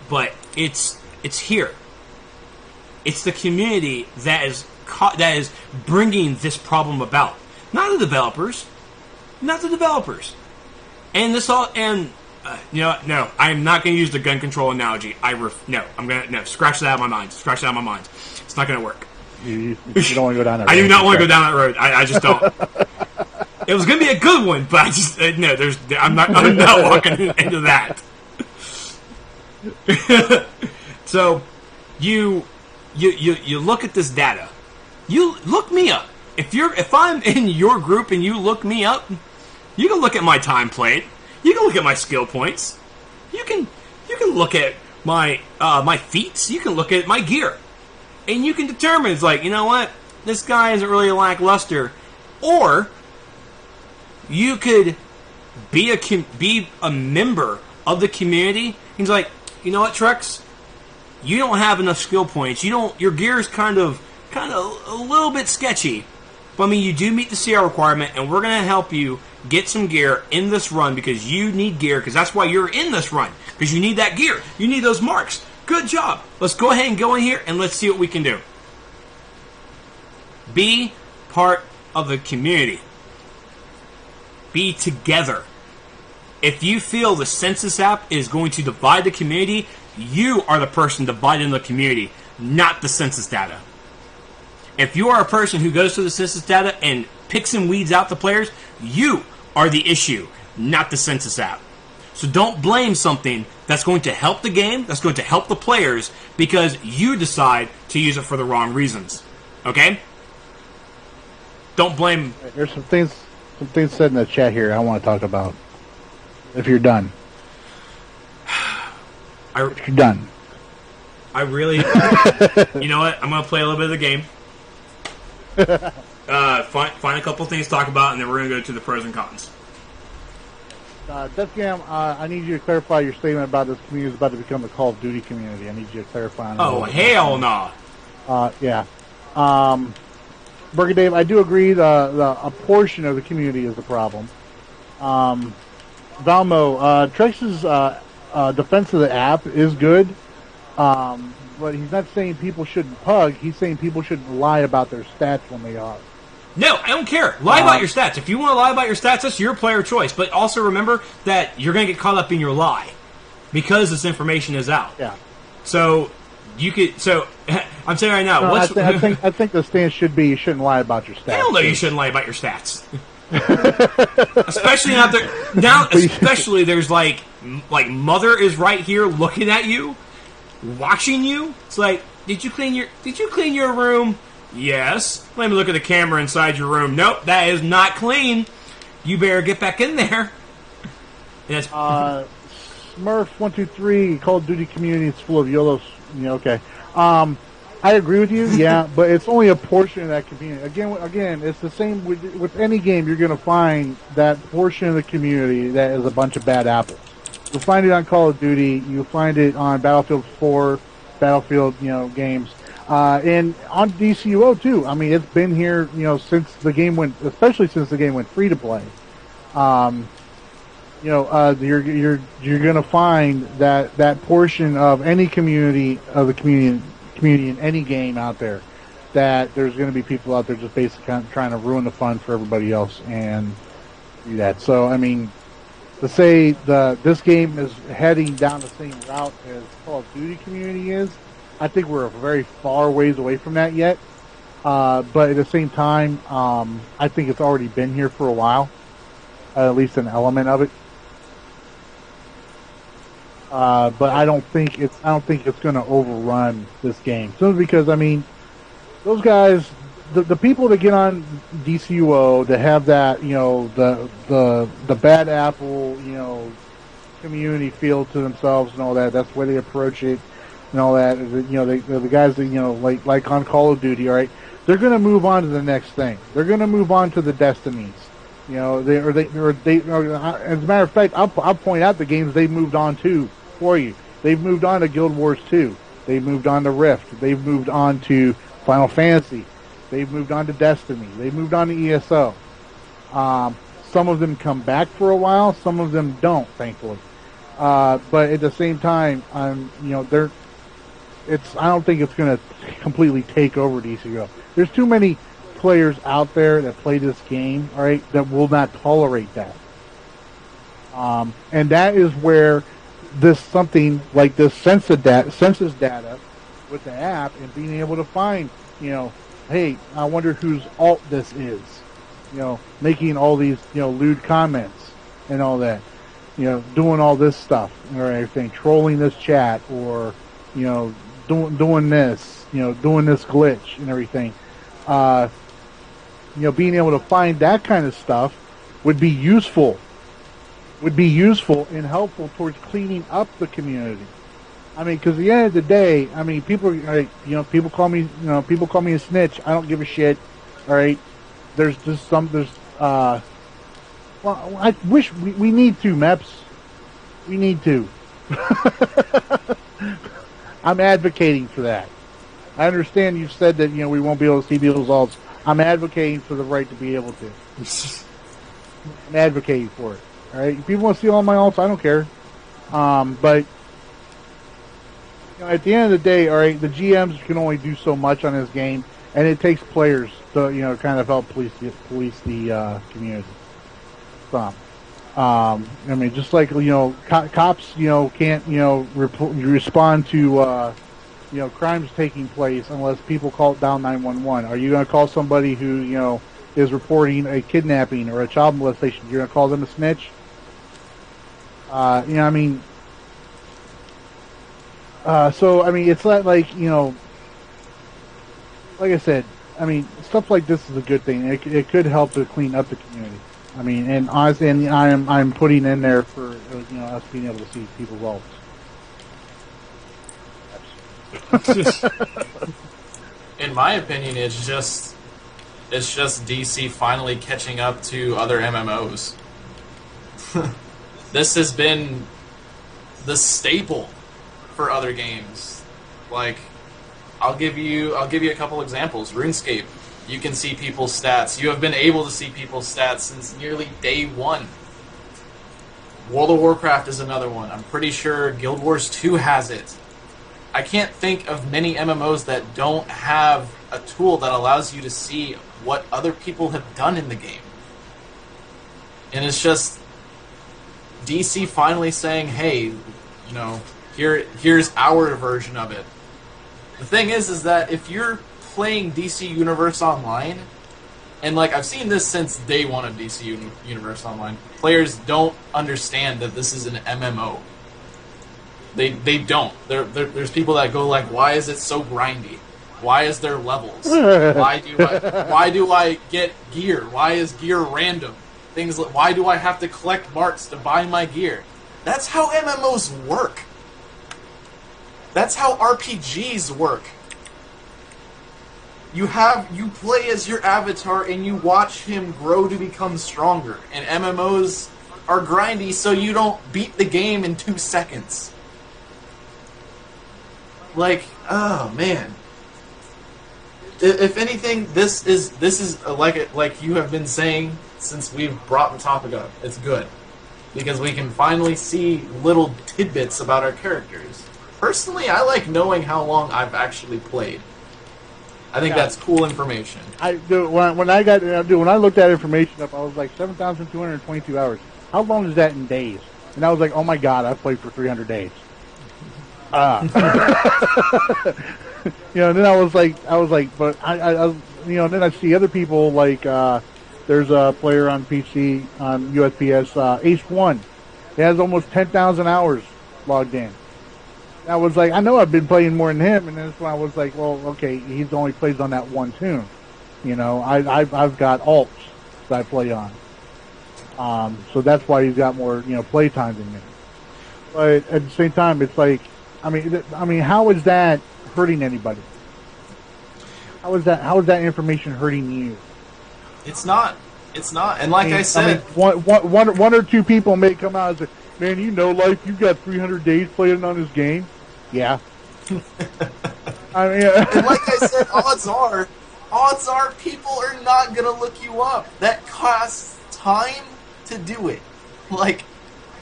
But it's here. It's the community that is bringing this problem about, not the developers, And this all no, I'm not going to use the gun control analogy. Scratch that out of my mind. It's not going to work. You don't want to go down that road. I do not want to go down that road. I just don't. It was going to be a good one, but I just I'm not walking into that. So you look at this data. You look me up. If I'm in your group and you look me up, you can look at my time played. You can look at my skill points. You can look at my my feats. You can look at my gear, and you can determine it's like, you know what, this guy isn't really lackluster, or you could be a member of the community. He's like, you know what, Trex, you don't have enough skill points. Your gear is kind of a little bit sketchy. But I mean, you do meet the CR requirement, and we're going to help you get some gear in this run because you need gear, because that's why you're in this run, because you need that gear. You need those marks. Good job. Let's go ahead and go in here, and let's see what we can do. Be part of the community. Be together. If you feel the Census app is going to divide the community, you are the person dividing the community, not the census data. If you are a person who goes to the census data and picks and weeds out the players, you are the issue, not the census app. So don't blame something that's going to help the game, that's going to help the players, because you decide to use it for the wrong reasons. Okay? Don't blame... There's some things said in the chat here I want to talk about. If you're done. If you're done. I really... You know what? I'm going to play a little bit of the game. Find a couple things to talk about, and then we're going to go to the pros and cons. Deathgam, I need you to clarify your statement about this community is about to become the Call of Duty community. I need you to clarify on that. Oh, hell no. Yeah. Burger Dave, I do agree a portion of the community is the problem. Valmo, Trex's defense of the app is good, but he's not saying people shouldn't pug. He's saying people shouldn't lie about their stats when they are. No, I don't care. Lie about your stats. If you want to lie about your stats, that's your player choice. But also remember that you're going to get caught up in your lie because this information is out. Yeah. So you could. So I'm saying right now. No, I think the stance should be you shouldn't lie about your stats. Hell no, you shouldn't lie about your stats. Especially out there now. Especially there's like mother is right here looking at you, watching you. It's like, did you clean your room? Yes. Let me look at the camera inside your room. Nope, that is not clean. You better get back in there. Smurf123 Call of Duty community is full of YOLOs. Yeah, okay. I agree with you. Yeah, but it's only a portion of that community. Again, it's the same with any game. You're going to find that portion of the community that is a bunch of bad apples. You'll find it on Call of Duty. You'll find it on Battlefield 4, Battlefield, games. And on DCUO too. I mean, it's been here, since the game went free to play. You're gonna find that portion of any community in any game out there, that there's gonna be people out there just basically kind of trying to ruin the fun for everybody else and do that. So I mean, to say this game is heading down the same route as Call of Duty community is, I think we're a very far ways away from that yet. But at the same time, I think it's already been here for a while, at least an element of it. But I don't think it's going to overrun this game. Simply because, I mean, those guys, the people that get on DCUO that have that, the bad apple, community feel to themselves and all that. That's the way they approach it. And all that, the guys that like on Call of Duty, all right, they're going to move on to the next thing. They're going to move on to the Destinies, as a matter of fact, I'll point out the games they've moved on to for you. They've moved on to Guild Wars 2. They've moved on to Rift. They've moved on to Final Fantasy. They've moved on to Destiny. They've moved on to ESO. some of them come back for a while, some of them don't, thankfully. But at the same time, I don't think it's going to completely take over DCUO. There's too many players out there that play this game, all right, that will not tolerate that. And that is where something like this census data with the app and being able to find, hey, I wonder whose alt this is, making all these, lewd comments and all that, doing all this stuff or everything, trolling this chat or, doing this, doing this glitch and everything. Being able to find that kind of stuff would be useful and helpful towards cleaning up the community. I mean, because at the end of the day, I mean, people call me a snitch. I don't give a shit. All right, well, I wish we need to, Meps. We need to. I'm advocating for that. I understand you've said that, we won't be able to see people's alts. I'm advocating for the right to be able to. I'm advocating for it. All right, if people want to see all my alts, I don't care. But at the end of the day, all right, the GMs can only do so much on this game, and it takes players to kind of help police the community. So, I mean, just like cops can't respond to crimes taking place unless people call down 911. Are you going to call somebody who is reporting a kidnapping or a child molestation? You're going to call them a snitch? I mean, so I mean, it's not like like I said. I mean, stuff like this is a good thing. It could help to clean up the community. I mean, and honestly, and I'm putting in there for us being able to see people's alts. In my opinion, it's just DC finally catching up to other MMOs. This has been the staple for other games. Like, I'll give you a couple examples. RuneScape, you can see people's stats. You have been able to see people's stats since nearly day one. World of Warcraft is another one. I'm pretty sure Guild Wars 2 has it. I can't think of many MMOs that don't have a tool that allows you to see what other people have done in the game. And it's just DC finally saying, hey, here's our version of it. The thing is that if you're playing DC Universe Online, and like I've seen this since day one of DC Universe Online, players don't understand that this is an MMO. They don't. There's people that go like, why is it so grindy? Why is there levels? Why do I get gear? Why is gear random? Things like, why do I have to collect marks to buy my gear? That's how MMOs work. That's how RPGs work. You play as your avatar and you watch him grow to become stronger. And MMOs are grindy so you don't beat the game in 2 seconds. Like, oh man. If anything, this is like you have been saying since we've brought the topic up. It's good because we can finally see little tidbits about our characters. Personally, I like knowing how long I've actually played. I think that's cool information. When I looked that information up, I was like 7,222 hours. How long is that in days? And I was like, oh my god, I've played for 300 days. And then I was like, but then I see other people like there's a player on PC on USPS, Ace One. He has almost 10,000 hours logged in. I was like, I know I've been playing more than him, and that's why I was like, well, okay, he's only plays on that one tune. I've got alts that I play on. So that's why he's got more play time than me. But at the same time, it's like, I mean, how is that hurting anybody? How is that information hurting you? It's not. And like I said, one or two people may come out and say, man, Life, you've got 300 days playing on this game. Yeah. I mean, and like I said, odds are people are not gonna look you up. That costs time to do it. Like,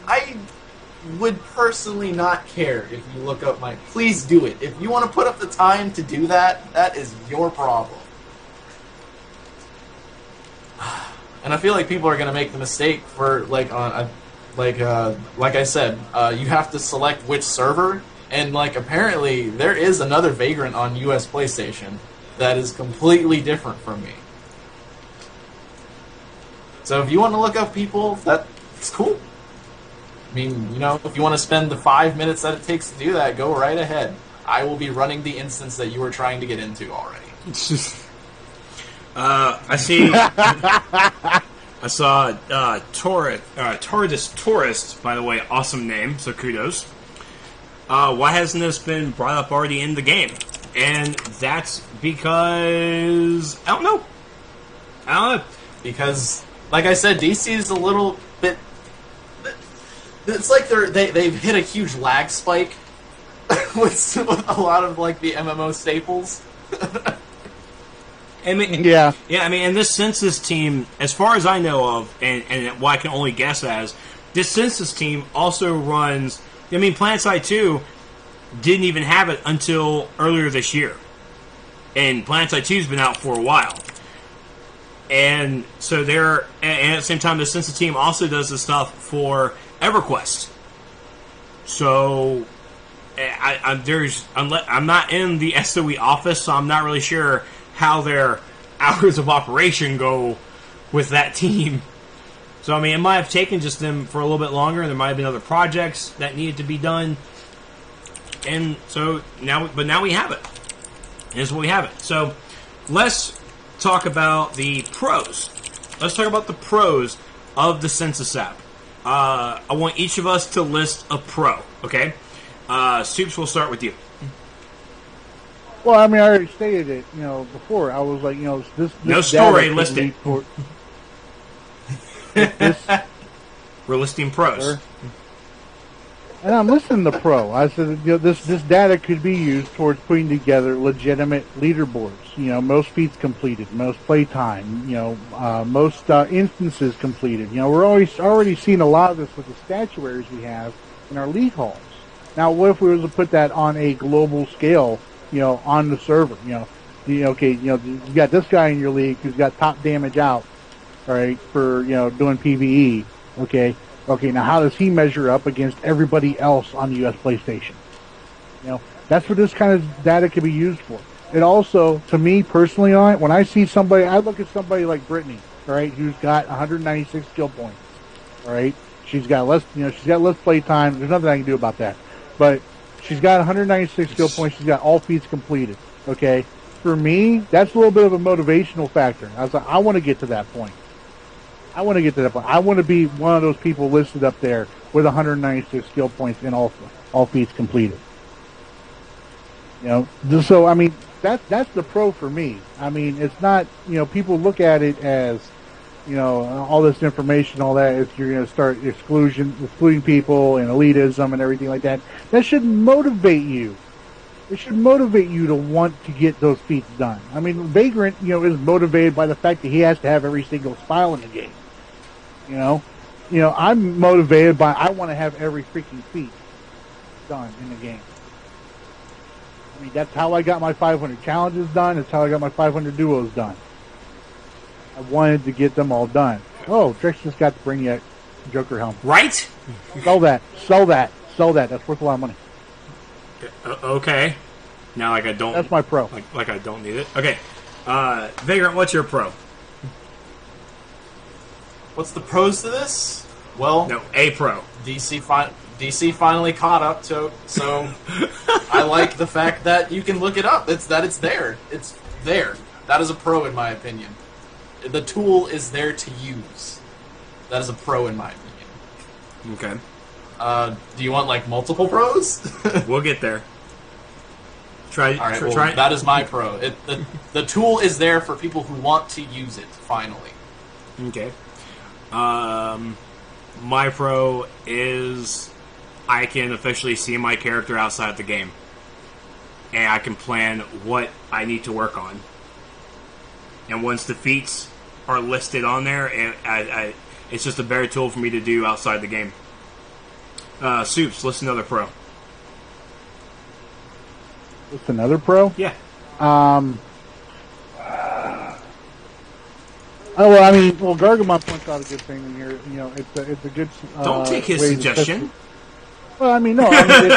I would personally not care if you look up my... Please do it. If you want to put up the time to do that, that is your problem. And I feel like people are going to make the mistake for, like I said, you have to select which server, and, like, apparently there is another Vagrant on US PlayStation that is completely different from me. So if you want to look up people, that's cool. I mean, you know, if you want to spend the 5 minutes that it takes to do that, go right ahead. I will be running the instance that you were trying to get into already. I see. I saw Tourist, by the way, awesome name, so kudos. Why hasn't this been brought up already in the game? And that's because I don't know. Because, like I said, DC is a little bit. It's like they've hit a huge lag spike with a lot of, like, the MMO staples. I mean, yeah. I mean, and this census team, as far as I know of, and what I can only guess as, this census team also runs. I mean, PlanetSide 2 didn't even have it until earlier this year, and PlanetSide 2's been out for a while. And so and at the same time, the census team also does the stuff for EverQuest. So I'm not in the SOE office, so I'm not really sure how their hours of operation go with that team. So I mean, it might have taken just them for a little bit longer, and there might have been other projects that needed to be done. And so now we have it. Is what we have it. So let's talk about the pros. Let's talk about the pros of the Census app. I want each of us to list a pro, okay? Soups, we'll start with you. Well, I mean, I already stated it, you know, before. I was like, you know, this no story, list it. We're listing pros. Sure. And I'm listing the pro. I said, you know, this data could be used towards putting together legitimate leaderboards. You know, most feats completed, most playtime, you know, most instances completed. You know, we're already seeing a lot of this with the statuaries we have in our league halls. Now, what if we were to put that on a global scale, you know, on the server? Okay, you know, you got this guy in your league who's got top damage out, all right, for, you know, doing PvE. Okay, now how does he measure up against everybody else on the US PlayStation? You know, that's what this kind of data can be used for. It also, to me personally, on it, when I see somebody, I look at somebody like Brittany, all right, who's got 196 skill points, all right. She's got less play time. There's nothing I can do about that, but she's got 196 skill points. She's got all feats completed. Okay, for me, that's a little bit of a motivational factor. I was like, I want to get to that point. I want to be one of those people listed up there with 196 skill points and all feats completed. You know, so I mean, that's the pro for me. I mean, it's not, you know, people look at it as, you know, all this information, all that, if you're going to start excluding people and elitism and everything like that, that shouldn't motivate you. It should motivate you to want to get those feats done. I mean, Vagrant, you know, is motivated by the fact that he has to have every single spile in the game. You know, I'm motivated by, I want to have every freaking feat done in the game. I mean, that's how I got my 500 challenges done. That's how I got my 500 duos done. I wanted to get them all done. Oh, Trex just got to bring you a Joker helmet. Right? Sell that. That's worth a lot of money. Okay. Now, like, I don't... That's my pro. Like I don't need it. Okay. Vagrant, what's your pro? What's the pros to this? Well... No, a pro. DC finally caught up, so I like the fact that you can look it up. It's there. It's there. That is a pro in my opinion. The tool is there to use. That is a pro in my opinion. Okay. Do you want, like, multiple pros? We'll get there. Try. That is my pro. The tool is there for people who want to use it, finally. Okay. My pro is I can officially see my character outside of the game. And I can plan what I need to work on. And once the feats are listed on there, and It's just a better tool for me to do outside the game. Soups, list another pro. What's another pro? Yeah. Oh well, I mean, Gargamon points out a good thing in here. You know, it's a good. Don't take his suggestion. Well, I mean, no, I mean,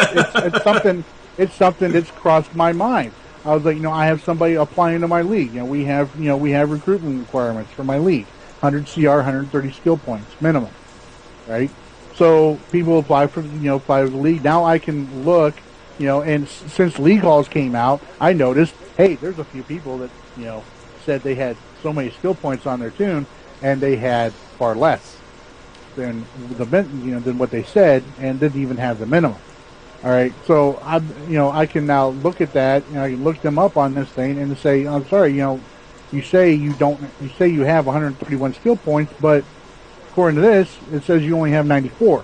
it's something. It's something that's crossed my mind. I was like, I have somebody applying to my league. We have recruitment requirements for my league: 100 CR, 130 skill points minimum, right? So people apply for apply to the league. Now I can look, and since league halls came out, I noticed, hey, there's a few people that said they had so many skill points on their tune, and they had far less than than what they said, and didn't even have the minimum. All right, so I can now look at that, I can look them up on this thing and say, I'm sorry, you say you have 131 skill points, but according to this, it says you only have 94.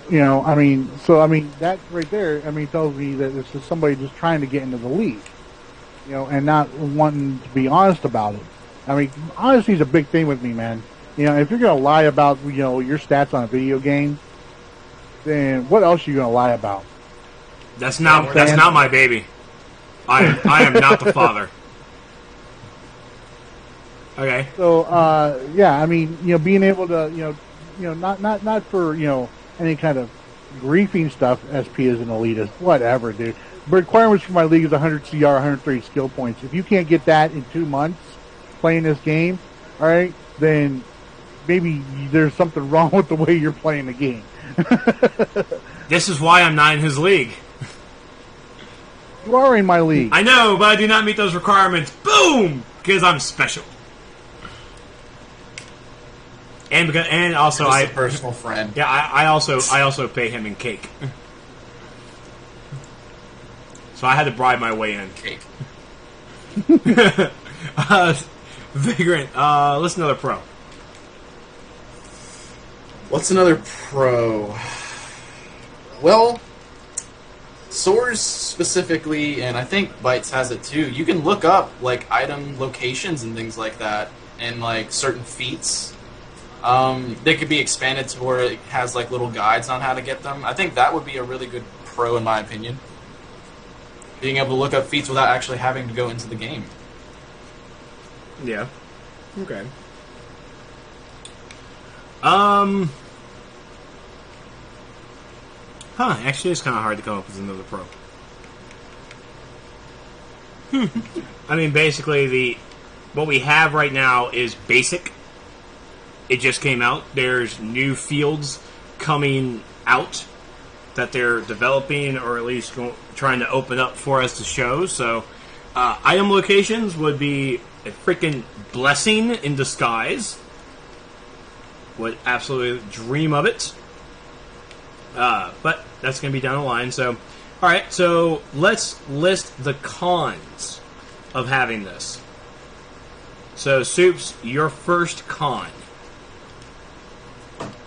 That right there, tells me that this is somebody just trying to get into the league, and not wanting to be honest about it. Honesty is a big thing with me, man. If you're going to lie about, your stats on a video game, then what else are you going to lie about? That's not my baby. I am not the father. Okay. So, being able to, not for, any kind of griefing stuff, SP is an elitist, whatever, dude. The requirements for my league is 100 CR, 130 skill points. If you can't get that in 2 months playing this game, all right, then maybe there's something wrong with the way you're playing the game. This is why I'm not in his league. You are in my league. I know, but I do not meet those requirements. Boom! Because I'm special. And also Just a personal friend. Yeah, I also pay him in cake. So I had to bribe my way in. Cake. Vagrant, listen to another pro. What's another pro? Well, Source specifically, and I think Bytes has it too, you can look up like item locations and things like that, and like certain feats. They could be expanded to where it has like little guides on how to get them. I think that would be a really good pro in my opinion. Being able to look up feats without actually having to go into the game. Yeah. Okay. Actually, it's kind of hard to come up with another pro. Basically, what we have right now is basic. It just came out. There's new fields coming out that they're developing, or at least trying to open up for us to show. So, item locations would be a freaking blessing in disguise. Would absolutely dream of it. But that's going to be down the line. So, alright, so let's list the cons of having this. So, Soups, your first con.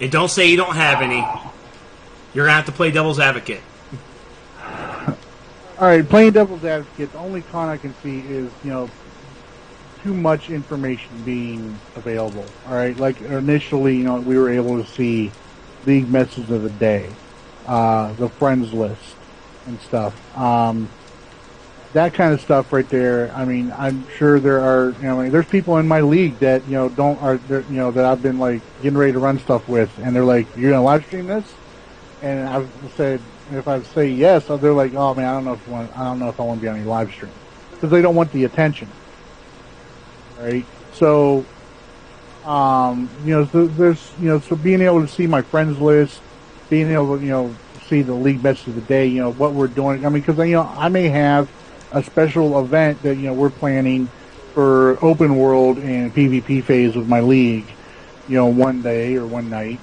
And don't say you don't have any. You're going to have to play devil's advocate. Alright, playing devil's advocate, the only con I can see is, too much information being available. Alright, like initially, we were able to see league message of the day, the friends list and stuff. That kind of stuff right there. I'm sure there are, there's people in my league that, that I've been like getting ready to run stuff with, and they're like, "You're gonna live stream this?" And I've said, if I say yes, they're like, "Oh man, I don't know if I want to be on your live stream," because they don't want the attention. Right? So, so there's, so being able to see my friends list, being able to, see the league message of the day, what we're doing. Because, I may have a special event that, we're planning for open world and PvP phase of my league, one day or one night.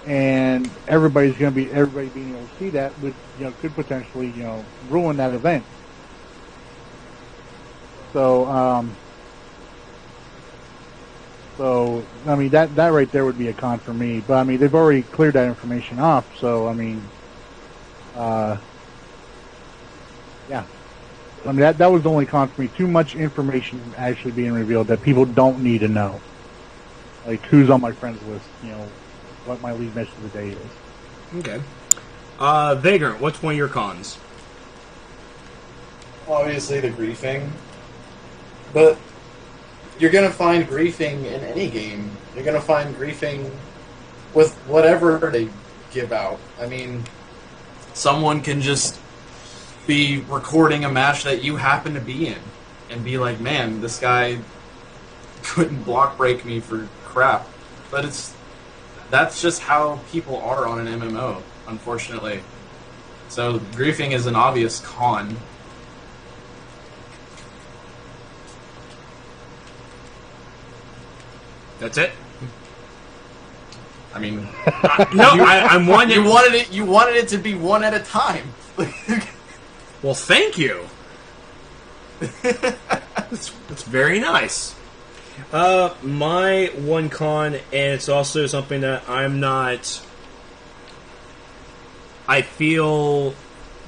And everybody being able to see that would, could potentially, ruin that event. So, that right there would be a con for me. But, they've already cleared that information off. So, yeah. That was the only con for me. Too much information actually being revealed that people don't need to know. like who's on my friends list, what my league match of the day is. Okay. Vagrant, what's one of your cons? Obviously the griefing, but you're going to find griefing in any game. You're going to find griefing with whatever they give out. I mean, someone can just be recording a match that you happen to be in and be like, man, this guy couldn't block break me for crap. But that's just how people are on an MMO, unfortunately. So griefing is an obvious con. That's it? I mean, I'm one. You wanted it to be one at a time. Well, thank you. That's very nice. My one con, and it's also something that I'm not. I feel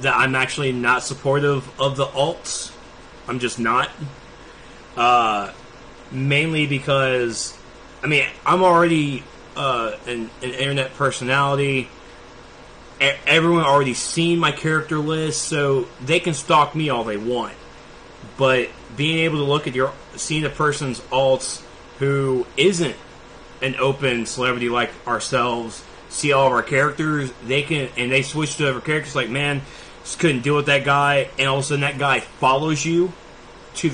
that I'm actually not supportive of the alts. I'm just not. Mainly because, I mean, I'm already an internet personality. Everyone already seen my character list, so they can stalk me all they want. But being able to look at seeing a person's alts who isn't an open celebrity like ourselves, see all of our characters, they switch to other characters. Like, man, just couldn't deal with that guy, and all of a sudden that guy follows you to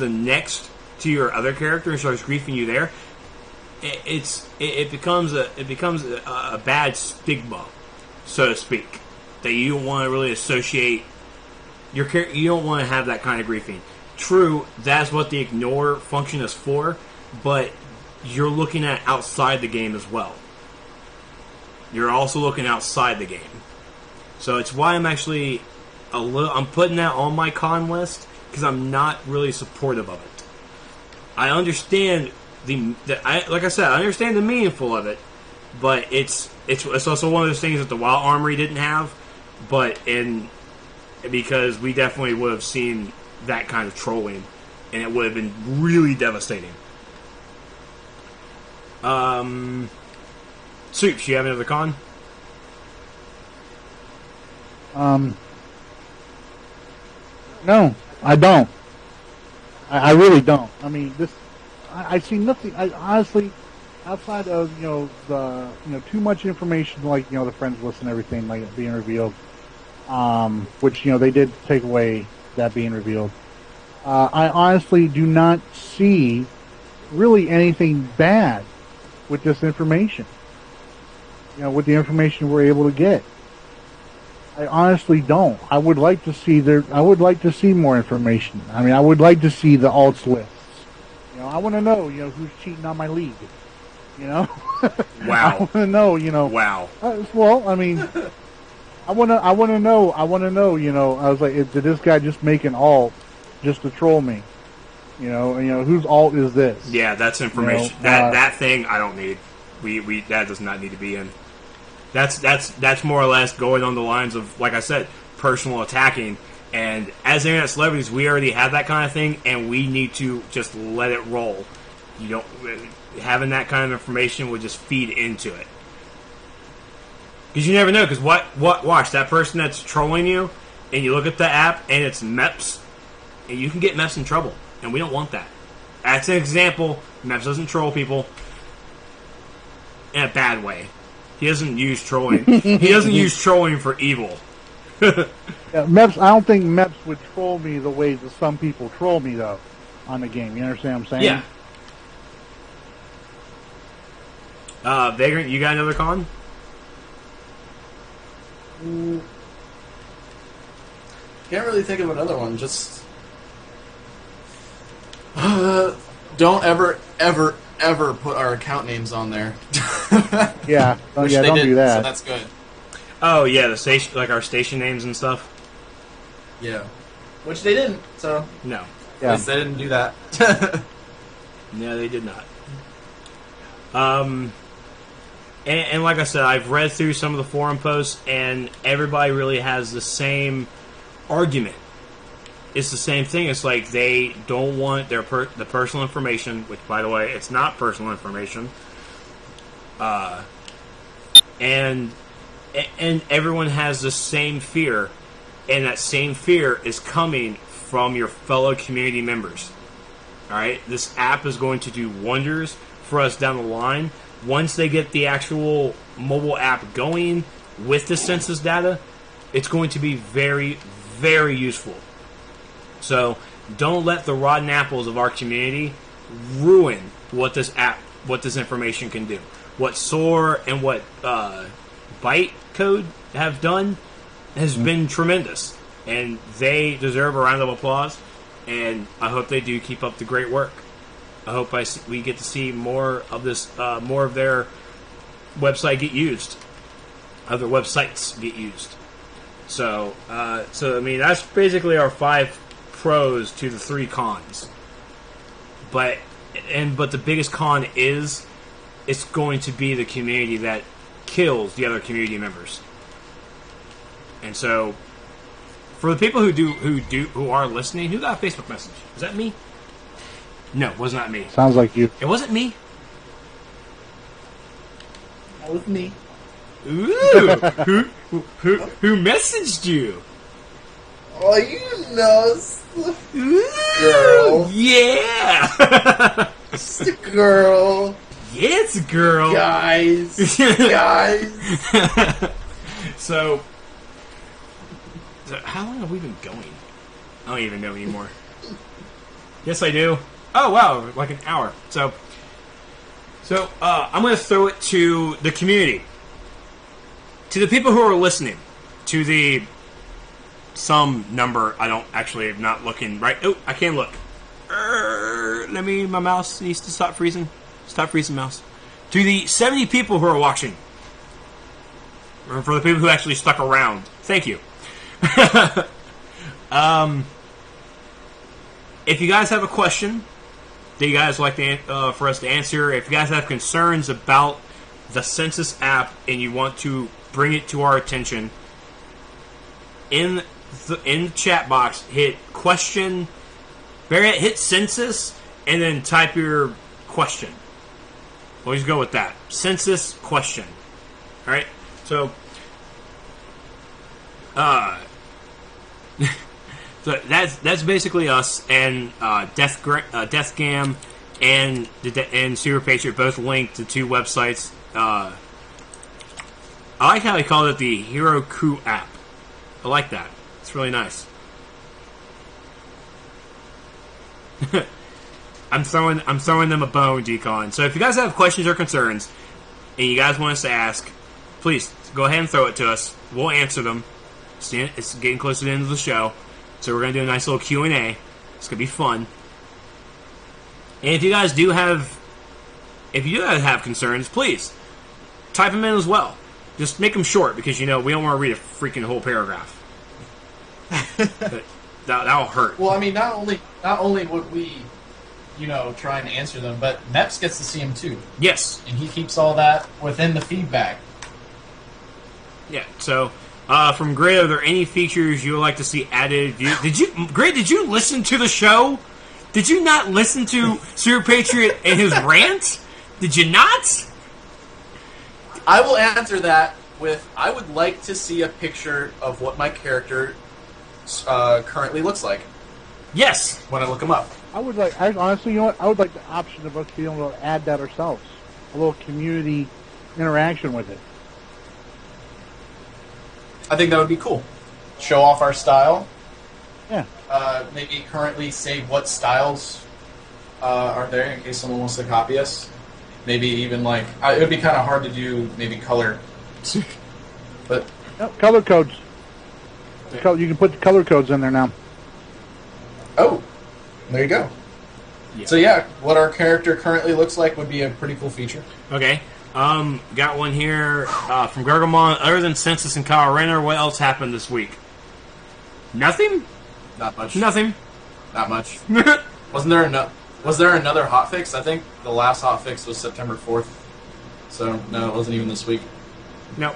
your other character and starts griefing you there. It becomes a bad stigma, so to speak, that you don't want to really associate your character. You don't want to have that kind of griefing. True, that's what the ignore function is for, but you're looking at outside the game as well. You're also looking outside the game, so it's why I'm actually I'm putting that on my con list because I'm not really supportive of it. I understand like I said, I understand the meaningful of it, but it's also one of those things that the Wild Armory didn't have, because we definitely would have seen that kind of trolling, and it would have been really devastating. Soups, you have another con? No, I don't. I really don't. I mean, I see nothing. I honestly, outside of too much information, like the friends list and everything like being revealed, which they did take away that being revealed. I honestly do not see really anything bad with this information. With the information we're able to get. I honestly don't. I would like to see more information. I mean, I would like to see the alts lists. I want to know, who's cheating on my league. Wow. I want to know, Wow. Well, I mean, I want to know. I was like, did this guy just make an alt just to troll me? Whose alt is this? Yeah, that's information. That thing I don't need. We that does not need to be in. That's more or less going on the lines of, like I said, personal attacking. And as internet celebrities, we already have that kind of thing, and we need to just let it roll. Having that kind of information would just feed into it. Because you never know. Because watch that person that's trolling you, and you look at the app and it's MEPS, and you can get MEPS in trouble, and we don't want that. That's an example. MEPS doesn't troll people in a bad way. He doesn't use trolling. He doesn't use trolling for evil. Yeah, MEPS. I don't think MEPS would troll me the way that some people troll me though on the game. You understand what I'm saying? Yeah. Vagrant, you got another con? Can't really think of another one. Just don't ever put our account names on there. Yeah. Don't do that. So that's good. Oh yeah, the station, like our station names and stuff. Yeah, which they didn't. So no, at least they didn't do that. No, they did not. And like I said, I've read through some of the forum posts, and everybody really has the same argument. It's the same thing. It's like they don't want the personal information, which, by the way, it's not personal information. And everyone has the same fear, and that same fear is coming from your fellow community members. All right, this app is going to do wonders for us down the line. Once they get the actual mobile app going with the census data, it's going to be very, very useful. So don't let the rotten apples of our community ruin what this app, what this information can do. What SOAR and what Bytecode have done has been tremendous, and they deserve a round of applause. And I hope they do keep up the great work. I hope we get to see more of this, more of their website get used, other websites get used. So I mean, that's basically our 5 pros to the 3 cons. But the biggest con is it's going to be the community that kills the other community members. And so, for the people who are listening, who got a Facebook message? Was that me? No, it was not me. Sounds like you. It wasn't me. That was me. Ooh, who messaged you? Oh, you know, Ooh, girl. Yeah. It's a girl. Yeah, it's a girl. Guys. So how long have we been going? I don't even know anymore. Yes, I do. Oh, wow, like an hour. So I'm going to throw it to the community. To the people who are listening. To the some number. I don't actually, I'm not looking right. Oh, I can't look. My mouse needs to stop freezing. Stop freezing, mouse. To the 70 people who are watching. Or for the people who actually stuck around. Thank you. If you guys have a question that you guys like to, for us to answer, if you guys have concerns about the census app and you want to bring it to our attention, in the chat box, hit question, hit census, and then type your question. We'll just go with that. Census question. All right. So, so that's basically us, and Deathgam and Super Patriot both linked to 2 websites. I like how he called it the Hero Coup app. I like that. It's really nice. I'm throwing them a bone, Decon. So if you guys have questions or concerns, and you guys want us to ask, please go ahead and throw it to us. We'll answer them. It's getting close to the end of the show, so we're going to do a nice little Q&A. It's going to be fun. And if you guys do have concerns, please type them in as well. Just make them short, because we don't want to read a freaking whole paragraph. That'll hurt. Well, I mean, not only would we, try and answer them, but Neps gets to see them too. Yes, and he keeps all that within the feedback. Yeah. So, from Gray, are there any features you would like to see added? Gray, did you listen to the show? Did you not listen to Super Patriot and his rant? Did you not? I will answer that with, I would like to see a picture of what my character currently looks like. Yes. When I look him up. Honestly, I would like the option of us being able to add that ourselves. A little community interaction with it. I think that would be cool. Show off our style. Yeah. Maybe currently say what styles are there in case someone wants to copy us. Maybe even it would be kind of hard to do maybe color. But color codes. You can put the color codes in there now. Oh, there you go. Yeah. So yeah, what our character currently looks like would be a pretty cool feature. Okay. Got one here from Gargamon. Other than Census and Kyle Renner, what else happened this week? Nothing? Not much. Nothing. Not much. Was there another hotfix? I think the last hotfix was September 4th. So, no, it wasn't even this week. No.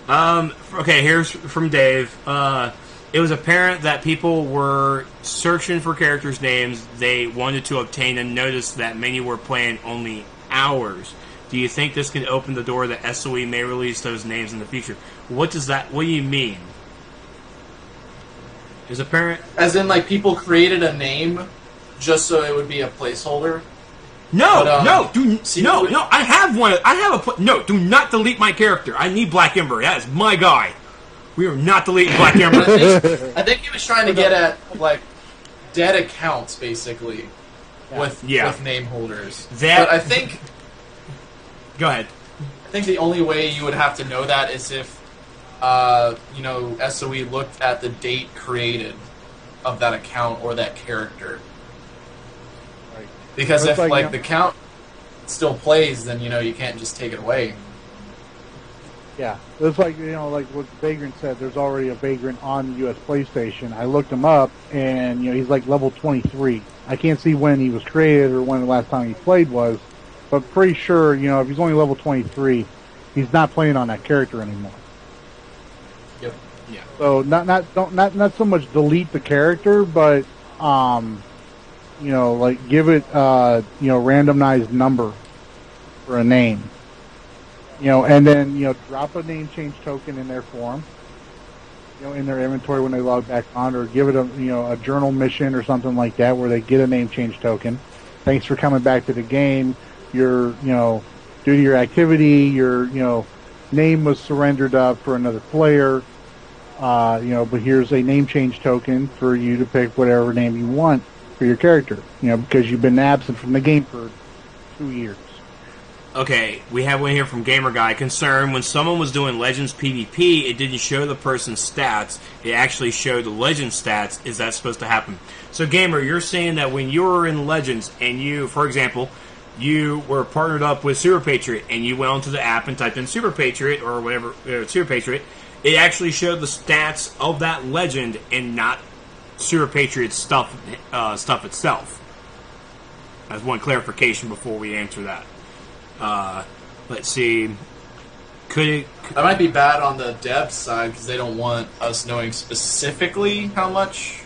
Okay, here's from Dave. It was apparent that people were searching for characters' names they wanted to obtain and noticed that many were playing only hours Do you think this can open the door that SOE may release those names in the future? What does that? What do you mean? Is apparent? As in, like, people created a name just so it would be a placeholder? No, But, no, see, no. I have one. I have a. No, do not delete my character. I need Black Ember. That is my guy. We are not deleting Black Ember. I think he was trying to get at, like, dead accounts, basically, with name holders. But I think... Go ahead. I think the only way you would have to know that is if, SOE looked at the date created of that account or that character. Right. Because if, like, the count still plays, then, you can't just take it away. Yeah, it's like, like what Vagrant said, there's already a Vagrant on the US PlayStation. I looked him up, and, he's like level 23. I can't see when he was created or when the last time he played was, but pretty sure, if he's only level 23, he's not playing on that character anymore. Yep. Yeah. So not so much delete the character, but, like give it, randomized number for a name. And then, drop a name change token in their form, in their inventory when they log back on, or give it a journal mission or something like that where they get a name change token. Thanks for coming back to the game. Your, due to your activity, your, name was surrendered up for another player, but here's a name change token for you to pick whatever name you want for your character, because you've been absent from the game for 2 years. Okay, we have one here from Gamer Guy. Concern, when someone was doing Legends PvP, it didn't show the person's stats. It actually showed the Legends stats. Is that supposed to happen? So, Gamer, you're saying that when you were in Legends and you, for example, you were partnered up with Super Patriot and you went onto the app and typed in Super Patriot or whatever, Super Patriot, it actually showed the stats of that Legend and not Super Patriot's stuff itself. As one clarification before we answer that. Let's see. That might be bad on the dev side because they don't want us knowing specifically how much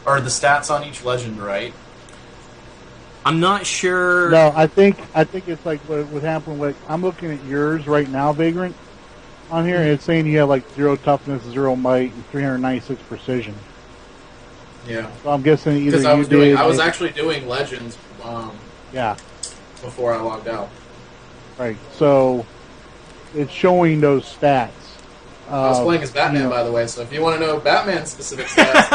are the stats on each legend, right? I'm not sure. No, I think it's like what happened with. I'm looking at yours right now, Vagrant, on here, and it's saying you have like 0 toughness, 0 might, and 396 precision. Yeah. So I'm guessing either I was actually doing legends. Yeah. Before I logged out. Right, so it's showing those stats. I was playing as Batman, by the way, so if you want to know Batman's specific stats,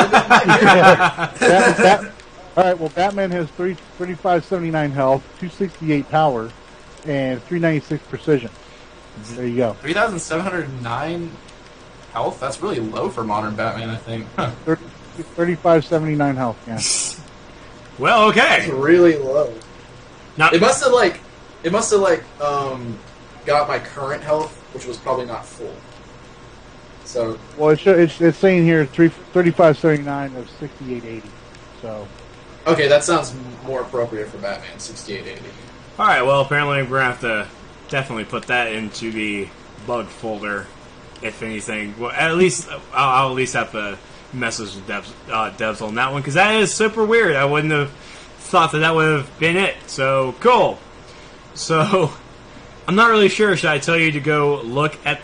all right, well, Batman has 3579 health, 268 power, and 396 precision. There you go. 3,709 health? That's really low for modern Batman, I think. 3579 health, yeah. Well, okay. That's really low. Not, it must have got my current health, which was probably not full. So well, it's saying here 3579 of 6880. So okay, that sounds more appropriate for Batman 6880. All right, well, apparently we're gonna have to definitely put that into the bug folder, if anything. Well, at least I'll at least have to message with devs on that one because that is super weird. I wouldn't have thought that would have been it. So cool. So I'm not really sure. Should I tell you to go look at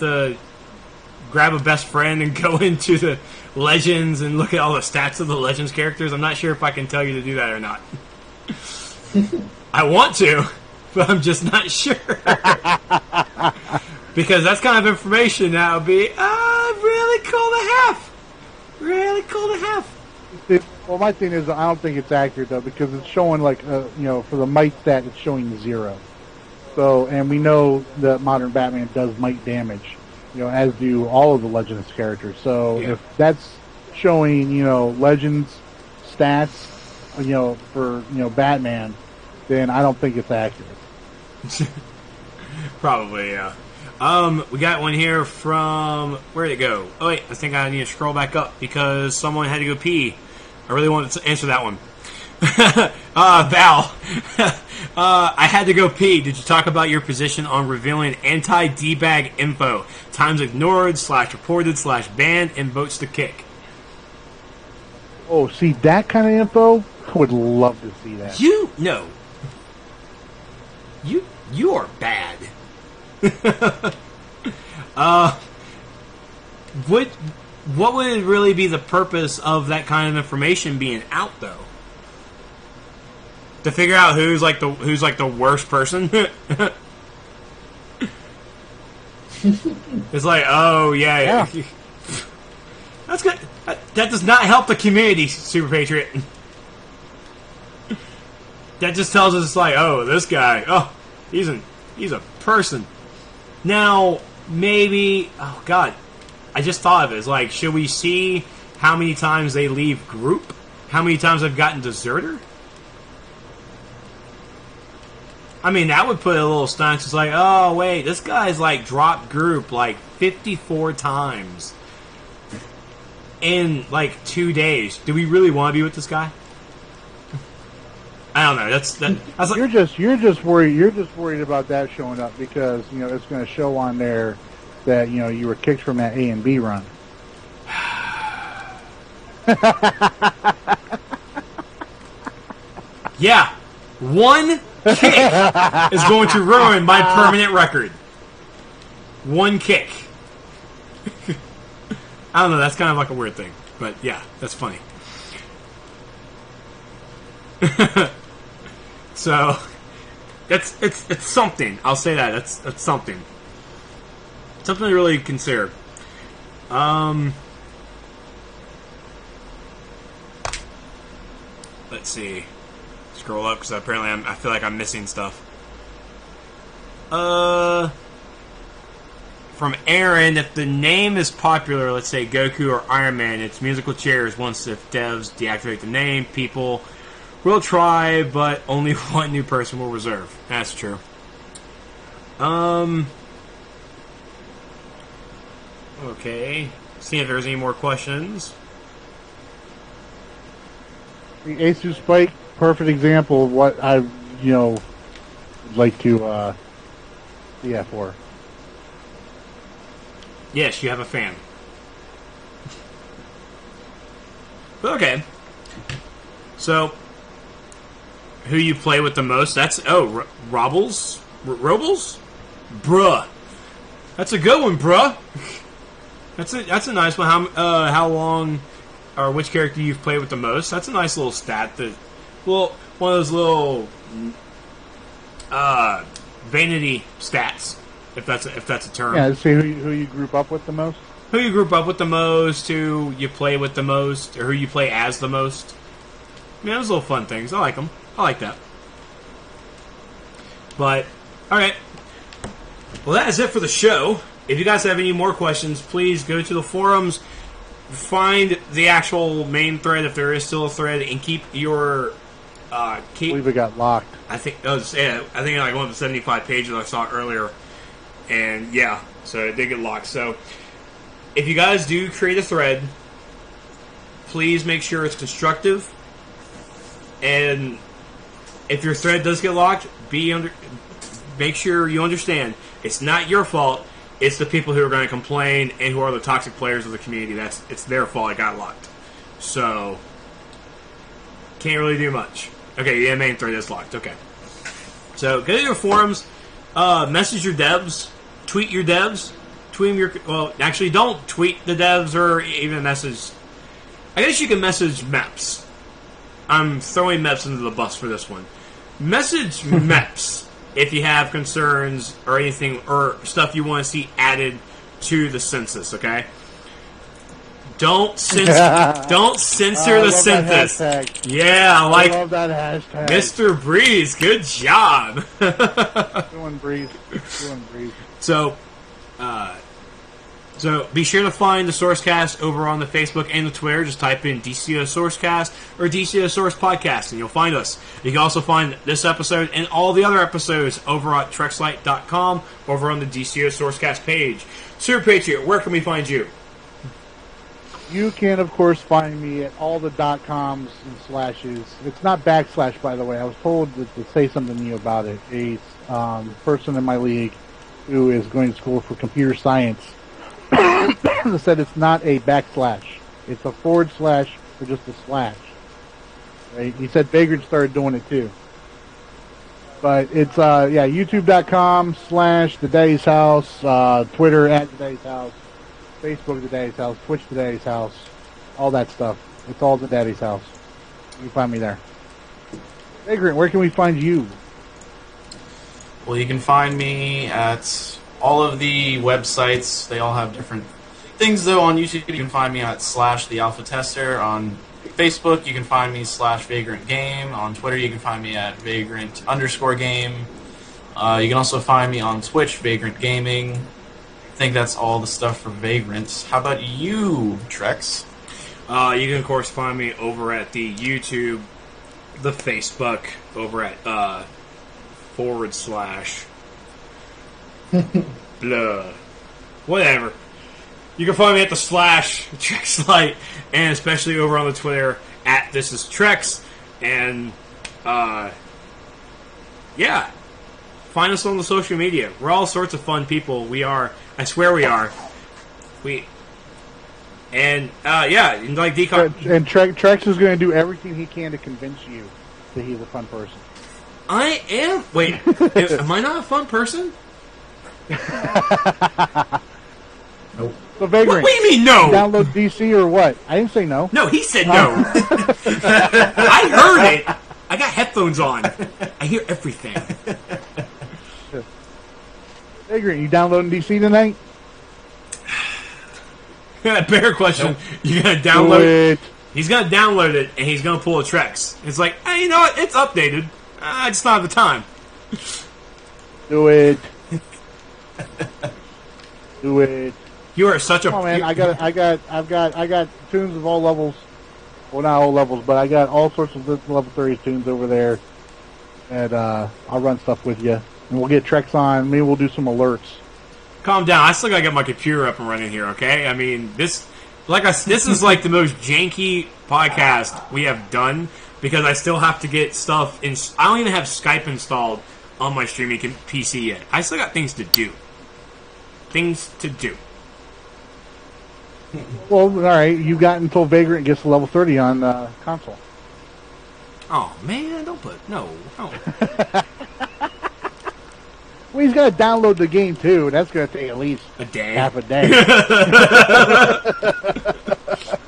grab a best friend and go into the Legends and look at all the stats of the Legends characters? I'm not sure if I can tell you to do that or not. I want to, but I'm just not sure. Because that's kind of information that would be really cool to have. Really cool to have. Well, my thing is, I don't think it's accurate though, because it's showing like, for the might stat, it's showing 0. So, and we know that modern Batman does might damage, as do all of the Legends characters. So, if that's showing, Legends stats, for Batman, then I don't think it's accurate. Probably, yeah. We got one here from, where'd it go? Oh wait, I think I need to scroll back up because someone had to go pee. I really wanted to answer that one. Val, I had to go pee. Did you talk about your position on revealing anti-debag info? Times ignored, /reported, /banned, and votes to kick. Oh, see, that kind of info? I would love to see that. You are bad. What would really be the purpose of that kind of information being out, though? To figure out who's like the worst person? It's like, oh yeah. That's good. That does not help the community, Super Patriot. That just tells us, like, oh, this guy, oh, he's a person. Now, maybe, oh god, I just thought of it. It's like, should we see how many times they leave group? How many times they've gotten deserter? I mean, that would put a little stanch. It's like, oh wait, this guy's like dropped group like 54 times in like 2 days. Do we really want to be with this guy? I don't know. That's like, you're just worried about that showing up because it's going to show on there that you were kicked from that A and B run. Yeah, one kick is going to ruin my permanent record. One kick. I don't know. That's kind of like a weird thing, but yeah, that's funny. So it's something. I'll say that. That's something. Something to really consider. Let's see. Scroll up because apparently I feel like I'm missing stuff. From Aaron, if the name is popular, let's say Goku or Iron Man, its musical chairs. Once if devs deactivate the name, people will try, but only one new person will reserve. That's true. Okay. See if there's any more questions. The Asus Spike, perfect example of what I, would like to see that for. Yes, you have a fan. Okay. So, who you play with the most? That's Robles? Robles? Bruh. That's a good one, bruh. That's a nice one. How long or which character you've played with the most? That's a nice little stat. One of those little vanity stats, if that's a term. Yeah, see who you group up with the most. Who you group up with the most, who you play with the most, or who you play as the most. I mean, those little fun things. I like them. I like that. But, alright. Well, that is it for the show. If you guys have any more questions, please go to the forums, find the actual main thread, if there is still a thread, and keep your... I believe it got locked. I think like one of the 75 pages I saw earlier. And, yeah, so it did get locked. So, if you guys do create a thread, please make sure it's constructive. And if your thread does get locked, make sure you understand it's not your fault. It's the people who are going to complain and who are the toxic players of the community. It's their fault it got locked. So can't really do much. Okay, yeah, main thread is locked. Okay, so go to your forums, message your devs, tweet your devs, tweet them actually don't tweet the devs or even message. I guess you can message MEPs. I'm throwing MEPs into the bus for this one. Message MEPs if you have concerns or anything or stuff you want to see added to the census, okay? Don't censor the census. Yeah, I love that hashtag. Mr. Breeze, good job. Doing Breeze. So be sure to find the SourceCast over on the Facebook and the Twitter. Just type in DCUO SourceCast or DCUO Source Podcast, and you'll find us. You can also find this episode and all the other episodes over at Trexlight.com, over on the DCUO SourceCast page. Super Patriot, where can we find you? You can, of course, find me at all the .coms and slashes. It's not backslash, by the way. I was told to say something to you about it. A person in my league who is going to school for computer science said it's not a backslash. It's a / or just a slash. Right? He said Vagrant started doing it too. But it's youtube.com/The Daddy's House, Twitter @The Daddy's House, Facebook The Daddy's House, Twitch The Daddy's House, all that stuff. It's all The Daddy's House. You can find me there. Vagrant, where can we find you? Well, you can find me at all of the websites. They all have different things, though. On YouTube, you can find me at /TheAlphaTester. On Facebook, you can find me /VagrantGame. On Twitter, you can find me at Vagrant_game. You can also find me on Twitch, Vagrant Gaming. I think that's all the stuff for Vagrant. How about you, Trex? You can, of course, find me over at the YouTube, the Facebook, over at / blah. Whatever. You can find me at the /Trexlight, and especially over on the Twitter at This Is Trex. And yeah, find us on the social media. We're all sorts of fun people. We are. I swear we are. And like Decon. And Trex is going to do everything he can to convince you that he's a fun person. I am. Wait, am I not a fun person? Nope. So Vagrant, What do you mean no? download DC or what? I didn't say no. No, he said no. I heard it. I got headphones on. I hear everything. Vagrant, you downloading DC tonight? Bear question. Nope. You gonna Do download it. He's gonna download it and he's gonna pull a Trex. It's like, hey, you know what? It's updated. I just don't have the time. Do it. Do it. You are such a. Oh man, I got tunes of all levels. Well, not all levels, but I got all sorts of level 30 tunes over there, and I'll run stuff with you, and we'll get Trex on. Maybe we'll do some alerts. Calm down. I still gotta get my computer up and running here. Okay. I mean, this is like the most janky podcast we have done because I still have to get stuff in. I don't even have Skype installed on my streaming PC yet. I still got things to do. Things to do. Well, all right, you got until Vagrant gets to level 30 on console. Oh man, don't put no. Well, he's got to download the game too. That's going to take at least A day. half a day.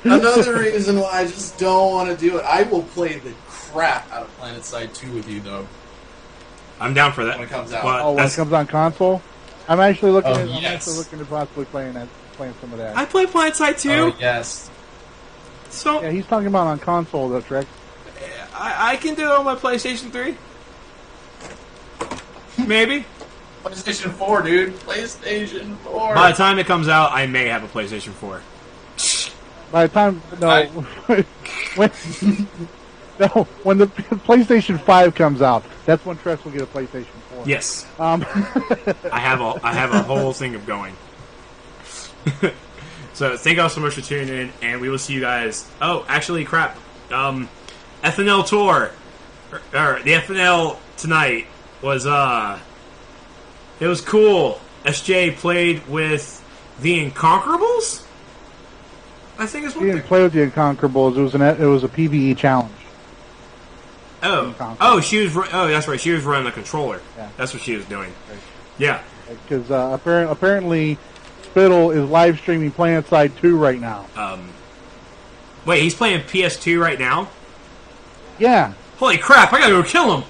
Another reason why I just don't want to do it. I will play the crap out of PlanetSide 2 with you, though. I'm down for that. When it comes out. Well, When it comes on console, I'm actually looking. Oh, I'm yes. actually looking to possibly playing some of that. I play PlanetSide too. Oh, yes. So Yeah, he's talking about on console though, Trex. I can do it on my PlayStation 3. Maybe. PlayStation 4, dude. PlayStation 4. By the time it comes out, I may have a PlayStation 4. By the time when the PlayStation 5 comes out, that's when Trex will get a PlayStation 4. Yes. Um, I have a whole thing of going. So thank you all so much for tuning in, and we will see you guys. Oh, actually, crap. FNL tour, or the FNL tonight was it was cool. SJ played with the Inconquerables. I think is what he didn't play with the Inconquerables. It was a PvE challenge. She was. Oh, that's right. She was running the controller. Yeah. That's what she was doing. Right. Yeah. Because apparently, Spittle is live streaming PlanetSide 2 right now. Wait, he's playing PS2 right now? Yeah. Holy crap! I gotta go kill him.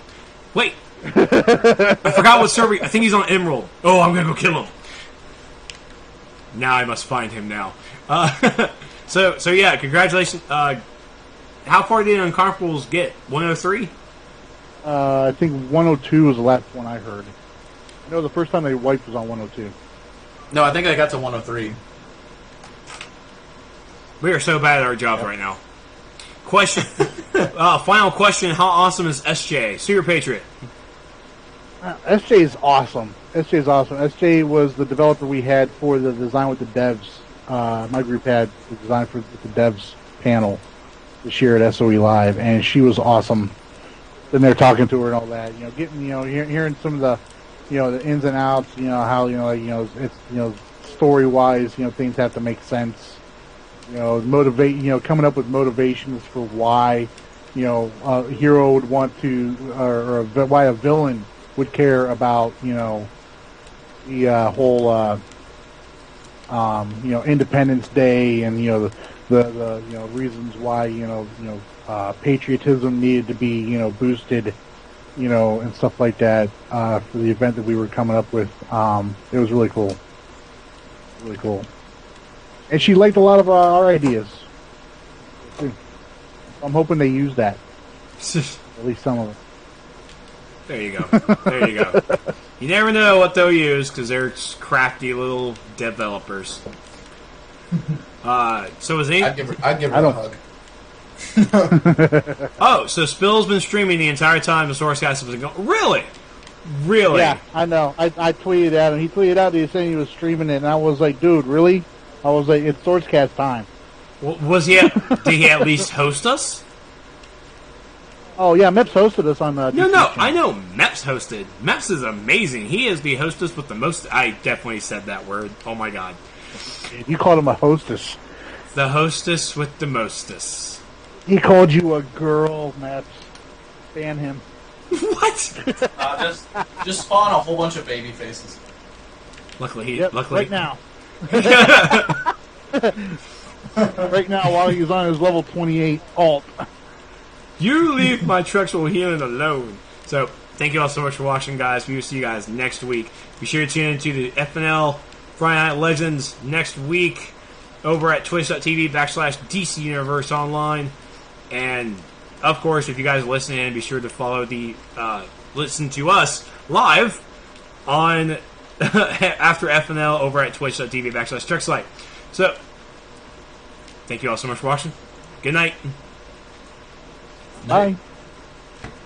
Wait, I forgot what server. I think he's on Emerald. Oh, I'm gonna go kill him. Now I must find him now. So yeah, congratulations. How far did Unconquerables get? 103? I think 102 was the last one I heard. I know the first time they wiped was on 102. No, I think I got to 103. We are so bad at our jobs right now. Question. Final question. How awesome is SJ? Super Patriot. SJ is awesome. SJ is awesome. SJ was the developer we had for the design with the devs. My group had the design for the devs panel this year at SOE Live, and she was awesome. Then they're talking to her and all that. You know, getting hearing some of the the ins and outs. You know how it's story wise. Things have to make sense. Motivate. Coming up with motivations for why a hero would want to, or why a villain would care about, you know, the whole, you know, Independence Day and, you know, the you know, reasons why, you know, patriotism needed to be, you know, boosted, you know, and stuff like that, for the event that we were coming up with. It was really cool. Really cool. And she liked a lot of our ideas. I'm hoping they use that. At least some of it. There you go. There you go. You never know what they'll use because they're crafty little developers. So is I'd give her a hug. Oh, so Spill's been streaming the entire time the SourceCast has been going. Really? Really? Yeah, I know. I tweeted at him. He tweeted out that he said he was streaming it, and I was like, dude, really? I was like, it's SourceCast time. Was he? Did he at least host us? Oh yeah, Meps hosted us on the. No, I know Meps hosted. Meps is amazing. He is the hostess with the most. I definitely said that word. Oh my god. You called him a hostess. The hostess with the mostess. He called you a girl, Meps. Ban him. What? Just spawn a whole bunch of baby faces. Luckily, Yep, luckily. right now. Right now, while he's on his level 28 alt. You leave my Trexlight healing alone. So, thank you all so much for watching, guys. We will see you guys next week. Be sure to tune into the FNL Friday Night Legends next week over at twitch.tv/DC Universe Online. And, of course, if you guys are listening, be sure to follow listen to us live on after FNL over at twitch.tv/Trexlight. So, thank you all so much for watching. Good night. Bye.